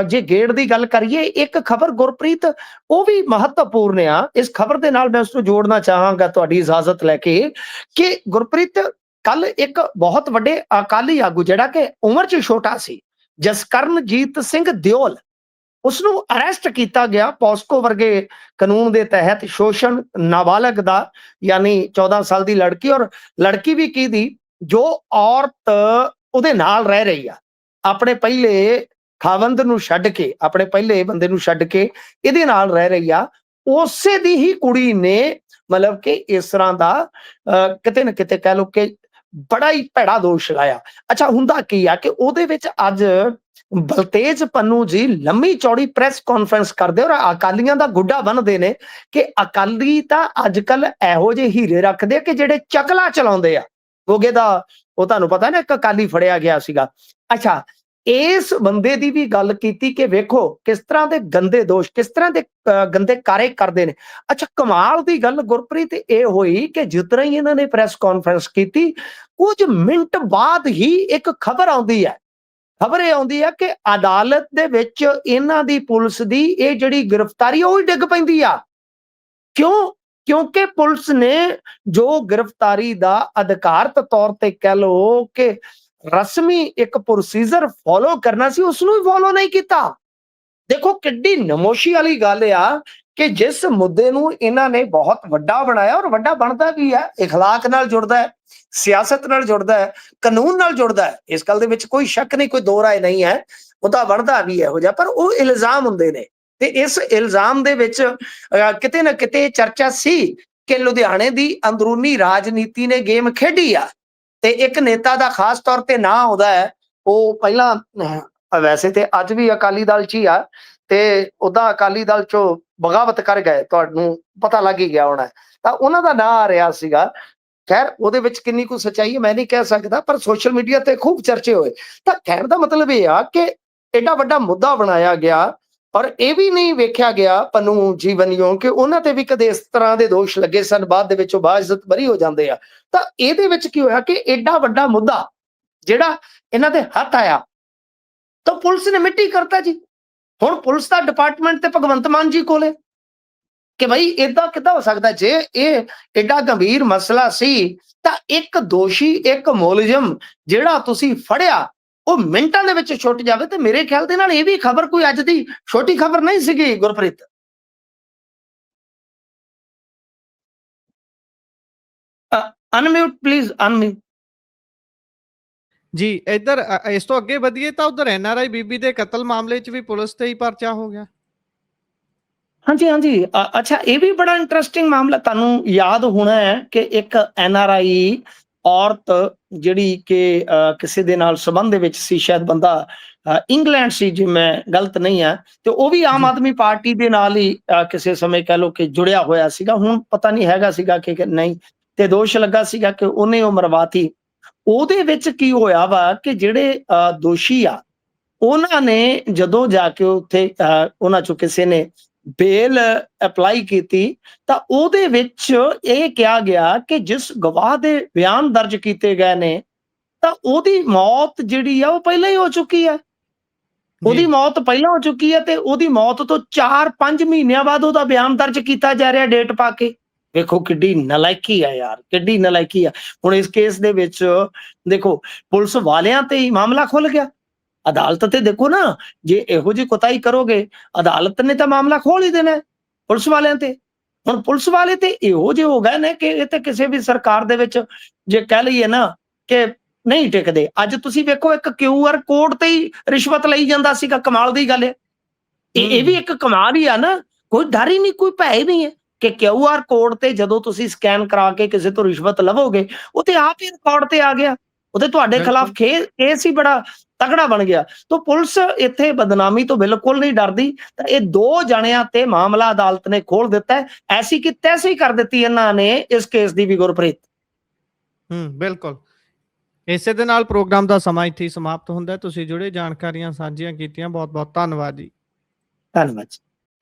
ਜੇ ਗੇੜ ਦੀ ਗੱਲ ਕਰੀਏ, ਇੱਕ ਖਬਰ ਗੁਰਪ੍ਰੀਤ ਉਹ ਵੀ ਮਹੱਤਵਪੂਰਨ ਆ। ਇਸ ਖਬਰ ਦੇ ਨਾਲ ਮੈਂ ਉਸ ਨੂੰ ਜੋੜਨਾ ਚਾਹਾਂਗਾ ਤੁਹਾਡੀ ਇਜਾਜ਼ਤ ਲੈ ਕੇ ਕਿ ਗੁਰਪ੍ਰੀਤ ਕੱਲ ਇੱਕ ਬਹੁਤ ਵੱਡੇ ਅਕਾਲੀ ਆਗੂ ਜਿਹੜਾ ਕਿ ਉਮਰ 'ਚ ਛੋਟਾ ਸੀ, ਜਸਕਰਨਜੀਤ ਸਿੰਘ ਦਿਓਲ, ਉਸਨੂੰ ਅਰੈਸਟ ਕੀਤਾ ਗਿਆ ਪੋਸਕੋ ਵਰਗੇ ਕਾਨੂੰਨ ਦੇ ਤਹਿਤ, ਸ਼ੋਸ਼ਣ ਨਾਬਾਲਗ ਦਾ, ਯਾਨੀ 14 ਸਾਲ ਦੀ ਲੜਕੀ, ਔਰ ਲੜਕੀ ਵੀ ਕੀ ਦੀ ਜੋ ਔਰਤ ਉਹਦੇ ਨਾਲ ਰਹਿ ਰਹੀ ਆ, ਆਪਣੇ ਪਹਿਲੇ ਖਾਵੰਦ ਨੂੰ ਛੱਡ ਕੇ, ਆਪਣੇ ਪਹਿਲੇ ਬੰਦੇ ਨੂੰ ਛੱਡ ਕੇ ਇਹਦੇ ਨਾਲ ਰਹਿ ਰਹੀ ਆ, ਉਸੇ ਦੀ ਹੀ ਕੁੜੀ ਨੇ ਮਤਲਬ ਕਿ ਇਸ ਤਰ੍ਹਾਂ ਦਾ ਕਿਤੇ ਨਾ ਕਿਤੇ ਕਹਿ ਲਓ ਕਿ ਬੜਾ ਹੀ ਭੈੜਾ ਦੋਸ਼ ਲਾਇਆ। ਅੱਛਾ, ਹੁੰਦਾ ਕੀ ਆ ਕਿ ਉਹਦੇ ਵਿੱਚ ਅੱਜ ਬਲਤੇਜ ਪੰਨੂ ਜੀ ਲੰਮੀ ਚੌੜੀ ਪ੍ਰੈਸ ਕਾਨਫਰੰਸ ਕਰਦੇ ਔਰ ਅਕਾਲੀਆਂ ਦਾ ਗੁੱਡਾ ਬੰਨਦੇ ਨੇ ਕਿ ਅਕਾਲੀ ਤਾਂ ਅੱਜ ਕੱਲ ਇਹੋ ਜਿਹੇ ਹੀਰੇ ਰੱਖਦੇ ਆ ਕਿ ਜਿਹੜੇ ਚਕਲਾ ਚਲਾਉਂਦੇ ਆ। ਗੋਗੇ ਦਾ ਉਹ ਤੁਹਾਨੂੰ ਪਤਾ ਨਾ, ਇੱਕ ਅਕਾਲੀ ਫੜਿਆ ਗਿਆ ਸੀਗਾ। ਅੱਛਾ, ਇਸ ਬੰਦੇ ਦੀ ਵੀ ਗੱਲ ਕੀਤੀ ਕਿ ਵੇਖੋ ਕਿਸ ਤਰ੍ਹਾਂ ਦੇ ਗੰਦੇ ਦੋਸ਼, ਕਿਸ ਤਰ੍ਹਾਂ ਦੇ ਗੰਦੇ ਕਾਰੇ ਕਰਦੇ ਨੇ। ਅੱਛਾ, ਕਮਾਲ ਦੀ ਗੱਲ ਗੁਰਪ੍ਰੀਤ ਇਹ ਹੋਈ ਕਿ ਜਿਸ ਤਰ੍ਹਾਂ ਹੀ ਇਹਨਾਂ ਨੇ ਪ੍ਰੈਸ ਕਾਨਫਰੰਸ ਕੀਤੀ, ਕੁਝ ਮਿੰਟ ਬਾਅਦ ਹੀ ਇੱਕ ਖਬਰ ਆਉਂਦੀ ਹੈ। ਖਬਰ ਇਹ ਆਉਂਦੀ ਹੈ ਕਿ ਅਦਾਲਤ ਦੇ ਵਿੱਚ ਇਹਨਾਂ ਦੀ ਪੁਲਿਸ ਦੀ ਇਹ ਜਿਹੜੀ ਗ੍ਰਿਫਤਾਰੀ ਉਹ ਹੀ ਡਿੱਗ ਪੈਂਦੀ ਆ। ਕਿਉਂ? ਕਿਉਂਕਿ ਪੁਲਿਸ ਨੇ ਜੋ ਗ੍ਰਿਫਤਾਰੀ ਦਾ ਅਧਿਕਾਰਤ ਤੌਰ ਤੇ ਕਹਿ ਲਓ ਕਿ ਰਸਮੀ ਇੱਕ ਪ੍ਰੋਸੀਜਰ ਫੋਲੋ ਕਰਨਾ ਸੀ, ਉਸ ਨੂੰ ਵੀ ਫੋਲੋ ਨਹੀਂ ਕੀਤਾ। ਦੇਖੋ ਕਿੱਡੀ ਨਮੋਸ਼ੀ ਵਾਲੀ ਗੱਲ ਆ ਕਿ ਜਿਸ ਮੁੱਦੇ ਨੂੰ ਇਹਨਾਂ ਨੇ ਬਹੁਤ ਵੱਡਾ ਬਣਾਇਆ, ਔਰ ਵੱਡਾ ਬਣਦਾ ਵੀ ਹੈ, ਇਖਲਾਕ ਨਾਲ ਜੁੜਦਾ ਹੈ, ਸਿਆਸਤ ਨਾਲ ਜੁੜਦਾ ਹੈ, ਕਾਨੂੰਨ ਨਾਲ ਜੁੜਦਾ ਹੈ, ਇਸ ਗੱਲ ਦੇ ਵਿੱਚ ਕੋਈ ਸ਼ੱਕ ਨਹੀਂ, ਕੋਈ ਦੋ ਰਾਏ ਨਹੀਂ ਹੈ, ਉਹਦਾ ਬਣਦਾ ਵੀ ਇਹੋ ਜਿਹਾ। ਪਰ ਉਹ ਇਲਜ਼ਾਮ ਹੁੰਦੇ ਨੇ, ਤੇ ਇਸ ਇਲਜ਼ਾਮ ਦੇ ਵਿੱਚ ਕਿਤੇ ਨਾ ਕਿਤੇ ਚਰਚਾ ਸੀ ਕਿ ਲੁਧਿਆਣੇ ਦੀ ਅੰਦਰੂਨੀ ਰਾਜਨੀਤੀ ਨੇ ਗੇਮ ਖੇਡੀ ਆ, ਤੇ ਇੱਕ ਨੇਤਾ ਦਾ ਖਾਸ ਤੌਰ ਤੇ ਨਾਂ ਆਉਂਦਾ ਹੈ। ਉਹ ਪਹਿਲਾਂ ਵੈਸੇ ਤੇ ਅੱਜ ਵੀ ਅਕਾਲੀ ਦਲ 'ਚ ਹੀ ਆ, ਤੇ ਉਹਦਾ ਅਕਾਲੀ ਦਲ 'ਚੋਂ ਬਗਾਵਤ ਕਰ ਗਏ, ਤੁਹਾਨੂੰ ਪਤਾ ਲੱਗ ਹੀ ਗਿਆ ਹੋਣਾ। ਤਾਂ ਉਹਨਾਂ ਦਾ ਨਾਂ ਆ ਰਿਹਾ ਸੀਗਾ। ਖੈਰ ਉਹਦੇ ਵਿੱਚ ਕਿੰਨੀ ਕੁ ਸੱਚਾਈ ਹੈ ਮੈਂ ਨਹੀਂ ਕਹਿ ਸਕਦਾ, ਪਰ ਸੋਸ਼ਲ ਮੀਡੀਆ ਤੇ ਖੂਬ ਚਰਚੇ ਹੋਏ। ਤਾਂ ਕਹਿਣ ਦਾ ਮਤਲਬ ਇਹ ਆ ਕਿ ਐਡਾ ਵੱਡਾ ਮੁੱਦਾ ਬਣਾਇਆ ਗਿਆ, ਔਰ ਇਹ ਵੀ ਨਹੀਂ ਵੇਖਿਆ ਗਿਆ ਪੰਨੂ ਜੀਵਨਿਓ ਕਿ ਉਹਨਾਂ ਤੇ ਵੀ ਕਦੇ ਇਸ ਤਰ੍ਹਾਂ ਦੇ ਦੋਸ਼ ਲੱਗੇ ਸਨ, ਬਾਅਦ ਦੇ ਵਿੱਚ ਉਹ ਬਾਇਜ਼ਤ ਬਰੀ ਹੋ ਜਾਂਦੇ ਆ। ਤਾਂ ਇਹਦੇ ਵਿੱਚ ਕੀ ਹੋਇਆ ਕਿ ਐਡਾ ਵੱਡਾ ਮੁੱਦਾ ਜਿਹੜਾ ਇਹਨਾਂ ਦੇ ਹੱਥ ਆਇਆ, ਤਾਂ ਪੁਲਿਸ ਨੇ ਮਿੱਟੀ ਕਰਤਾ ਜੀ। ਹੁਣ ਪੁਲਿਸ ਦਾ ਡਿਪਾਰਟਮੈਂਟ ਤੇ ਭਗਵੰਤ ਮਾਨ ਜੀ ਕੋਲੇ ਕਿ ਭਾਈ ਏਦਾਂ ਕਿੱਦਾਂ ਹੋ ਸਕਦਾ, ਜੇ ਇਹ ਐਡਾ ਗੰਭੀਰ ਮਸਲਾ ਸੀ ਤਾਂ ਇੱਕ ਦੋਸ਼ੀ, ਇੱਕ ਮੁਲਜ਼ਮ ਜਿਹੜਾ ਤੁਸੀਂ ਫੜਿਆ, ਉਹ ਮਿੰਟਾਂ ਦੇ ਵਿੱਚ ਛੁੱਟ ਜਾਵੇ। ਤੇ ਮੇਰੇ ਖਿਆਲ ਦੇ ਨਾਲ ਇਹ ਵੀ ਖਬਰ ਕੋਈ ਅੱਜ ਦੀ ਛੋਟੀ ਖਬਰ ਨਹੀਂ ਸੀਗੀ ਗੁਰਪ੍ਰੀਤ। Unmute please, unmute. ਜੀ ਇੱਧਰ ਇਸ ਤੋਂ ਅੱਗੇ ਵਧੀਏ ਤਾਂ ਉਧਰ ਐਨਆਰਆਈ ਬੀਬੀ ਦੇ ਕਤਲ ਮਾਮਲੇ 'ਚ ਵੀ ਪੁਲਿਸ ਤੇ ਹੀ ਪਰਚਾ ਹੋ ਗਿਆ। ਹਾਂਜੀ ਹਾਂਜੀ, ਅੱਛਾ ਇਹ ਵੀ ਬੜਾ ਇੰਟਰਸਟਿੰਗ ਮਾਮਲਾ। ਤੁਹਾਨੂੰ ਯਾਦ ਹੋਣਾ ਹੈ ਕਿ ਇੱਕ ਐਨਆਰਆਈ ਔਰਤ ਜਿਹੜੀ ਕਿ ਕਿਸੇ ਦੇ ਨਾਲ ਸੰਬੰਧ ਦੇ ਵਿੱਚ ਸੀ, ਸ਼ਾਇਦ ਬੰਦਾ ਇੰਗਲੈਂਡ ਸੀ ਜੇ ਮੈਂ ਗਲਤ ਨਹੀਂ ਆ, ਤੇ ਉਹ ਵੀ ਆਮ ਆਦਮੀ ਪਾਰਟੀ ਦੇ ਨਾਲ ਹੀ ਕਿਸੇ ਸਮੇਂ ਕਹਿ ਲਓ ਕਿ ਜੁੜਿਆ ਹੋਇਆ ਸੀਗਾ। ਹੁਣ ਪਤਾ ਨਹੀਂ ਹੈਗਾ ਸੀਗਾ ਕਿ ਨਹੀਂ, ਤੇ ਦੋਸ਼ ਲੱਗਾ ਸੀਗਾ ਕਿ ਉਹਨੇ ਉਹ ਮਰਵਾਤੀ। ਉਹਦੇ ਵਿੱਚ ਕੀ ਹੋਇਆ ਵਾ ਕਿ ਜਿਹੜੇ ਦੋਸ਼ੀ ਆ, ਉਹਨਾਂ ਨੇ ਜਦੋਂ ਜਾ ਕੇ ਉੱਥੇ ਉਹਨਾਂ ਚੋਂ ਕਿਸੇ ਨੇ ਬੇਲ ਅਪਲਾਈ ਕੀਤੀ, ਤਾਂ ਉਹਦੇ ਵਿੱਚ ਇਹ ਕਿਹਾ ਗਿਆ ਕਿ ਜਿਸ ਗਵਾਹ ਦੇ ਬਿਆਨ ਦਰਜ ਕੀਤੇ ਗਏ ਨੇ, ਤਾਂ ਉਹਦੀ ਮੌਤ ਜਿਹੜੀ ਆ ਉਹ ਪਹਿਲਾਂ ਹੀ ਹੋ ਚੁੱਕੀ ਹੈ। ਉਹਦੀ ਮੌਤ ਪਹਿਲਾਂ ਹੋ ਚੁੱਕੀ ਹੈ, ਤੇ ਉਹਦੀ ਮੌਤ ਤੋਂ 4-5 ਮਹੀਨਿਆਂ ਬਾਅਦ ਉਹਦਾ ਬਿਆਨ ਦਰਜ ਕੀਤਾ ਜਾ ਰਿਹਾ ਡੇਟ ਪਾ ਕੇ। ਵੇਖੋ ਕਿੱਡੀ ਨਲਾਇਕੀ ਆ ਯਾਰ, ਕਿੱਡੀ ਨਲਾਇਕੀ ਆ। ਹੁਣ ਇਸ ਕੇਸ ਦੇ ਵਿੱਚ ਦੇਖੋ ਪੁਲਿਸ ਵਾਲਿਆਂ ਤੇ ਹੀ ਮਾਮਲਾ ਖੁੱਲ ਗਿਆ। ਅਦਾਲਤ ਤੇ ਦੇਖੋ ਨਾ, ਜੇ ਇਹੋ ਜਿਹੀ ਕੁਤਾਹੀ ਕਰੋਗੇ, ਅਦਾਲਤ ਨੇ ਤਾਂ ਮਾਮਲਾ ਖੋਲ ਹੀ ਦੇਣਾ ਪੁਲਿਸ ਵਾਲਿਆਂ ਤੇ। ਹੁਣ ਪੁਲਿਸ ਵਾਲੇ ਤੇ ਇਹੋ ਜਿਹੇ ਹੋ ਗਏ ਨੇ ਕਿ ਇਹ ਤੇ ਕਿਸੇ ਵੀ ਸਰਕਾਰ ਦੇ ਵਿੱਚ ਜੇ ਕਹਿ ਲਈਏ ਨਾ ਕਿ ਨਹੀਂ ਟਿਕਦੇ। ਅੱਜ ਤੁਸੀਂ ਵੇਖੋ ਇੱਕ QR ਕੋਡ ਤੇ ਹੀ ਰਿਸ਼ਵਤ ਲਈ ਜਾਂਦਾ ਸੀਗਾ, ਕਮਾਲ ਦੀ ਗੱਲ ਹੈ। ਇਹ ਵੀ ਇੱਕ ਕਮਾਲ ਹੀ ਆ ਨਾ, ਕੋਈ ਡਰ ਹੀ ਨਹੀਂ, ਕੋਈ ਭੈ ਹੀ ਨਹੀਂ ਹੈ ਕਿ QR ਕੋਡ ਤੇ ਜਦੋਂ ਤੁਸੀਂ ਸਕੈਨ ਕਰਾ ਕੇ ਕਿਸੇ ਤੋਂ ਰਿਸ਼ਵਤ ਲਵੋਗੇ, ਉਹ ਤੇ ਆਪ ਹੀ ਰਿਕਾਰਡ ਤੇ ਆ ਗਿਆ, ਉਹਦੇ ਤੁਹਾਡੇ ਖਿਲਾਫ ਕੇਸ ਹੀ ਬੜਾ ਤਗੜਾ ਬਣ ਗਿਆ। ਤਾਂ ਪੁਲਿਸ ਇੱਥੇ ਬਦਨਾਮੀ ਤੋਂ ਬਿਲਕੁਲ ਨਹੀਂ ਡਰਦੀ। ਤਾਂ ਇਹ ਦੋ ਜਣਿਆਂ ਤੇ ਮਾਮਲਾ ਅਦਾਲਤ ਨੇ ਖੋਲ ਦਿੱਤਾ, ਐਸੀ ਕਿ ਤੈਸੀ ਕਰ ਦਿੱਤੀ ਇਹਨਾਂ ਨੇ ਇਸ ਕੇਸ ਦੀ ਵੀ ਗੁਰਪ੍ਰੀਤ। ਬਿਲਕੁਲ। ਇਸੇ ਦੇ ਨਾਲ ਪ੍ਰੋਗਰਾਮ ਦਾ ਸਮਾਂ ਇੱਥੇ ਹੀ ਸਮਾਪਤ ਹੁੰਦਾ। ਤੁਸੀਂ ਜੁੜੇ ਜਾਣਕਾਰੀਆਂ ਸਾਂਝੀਆਂ ਕੀਤੀਆਂ, ਬਹੁਤ ਬਹੁਤ ਧੰਨਵਾਦ ਜੀ। ਧੰਨਵਾਦ।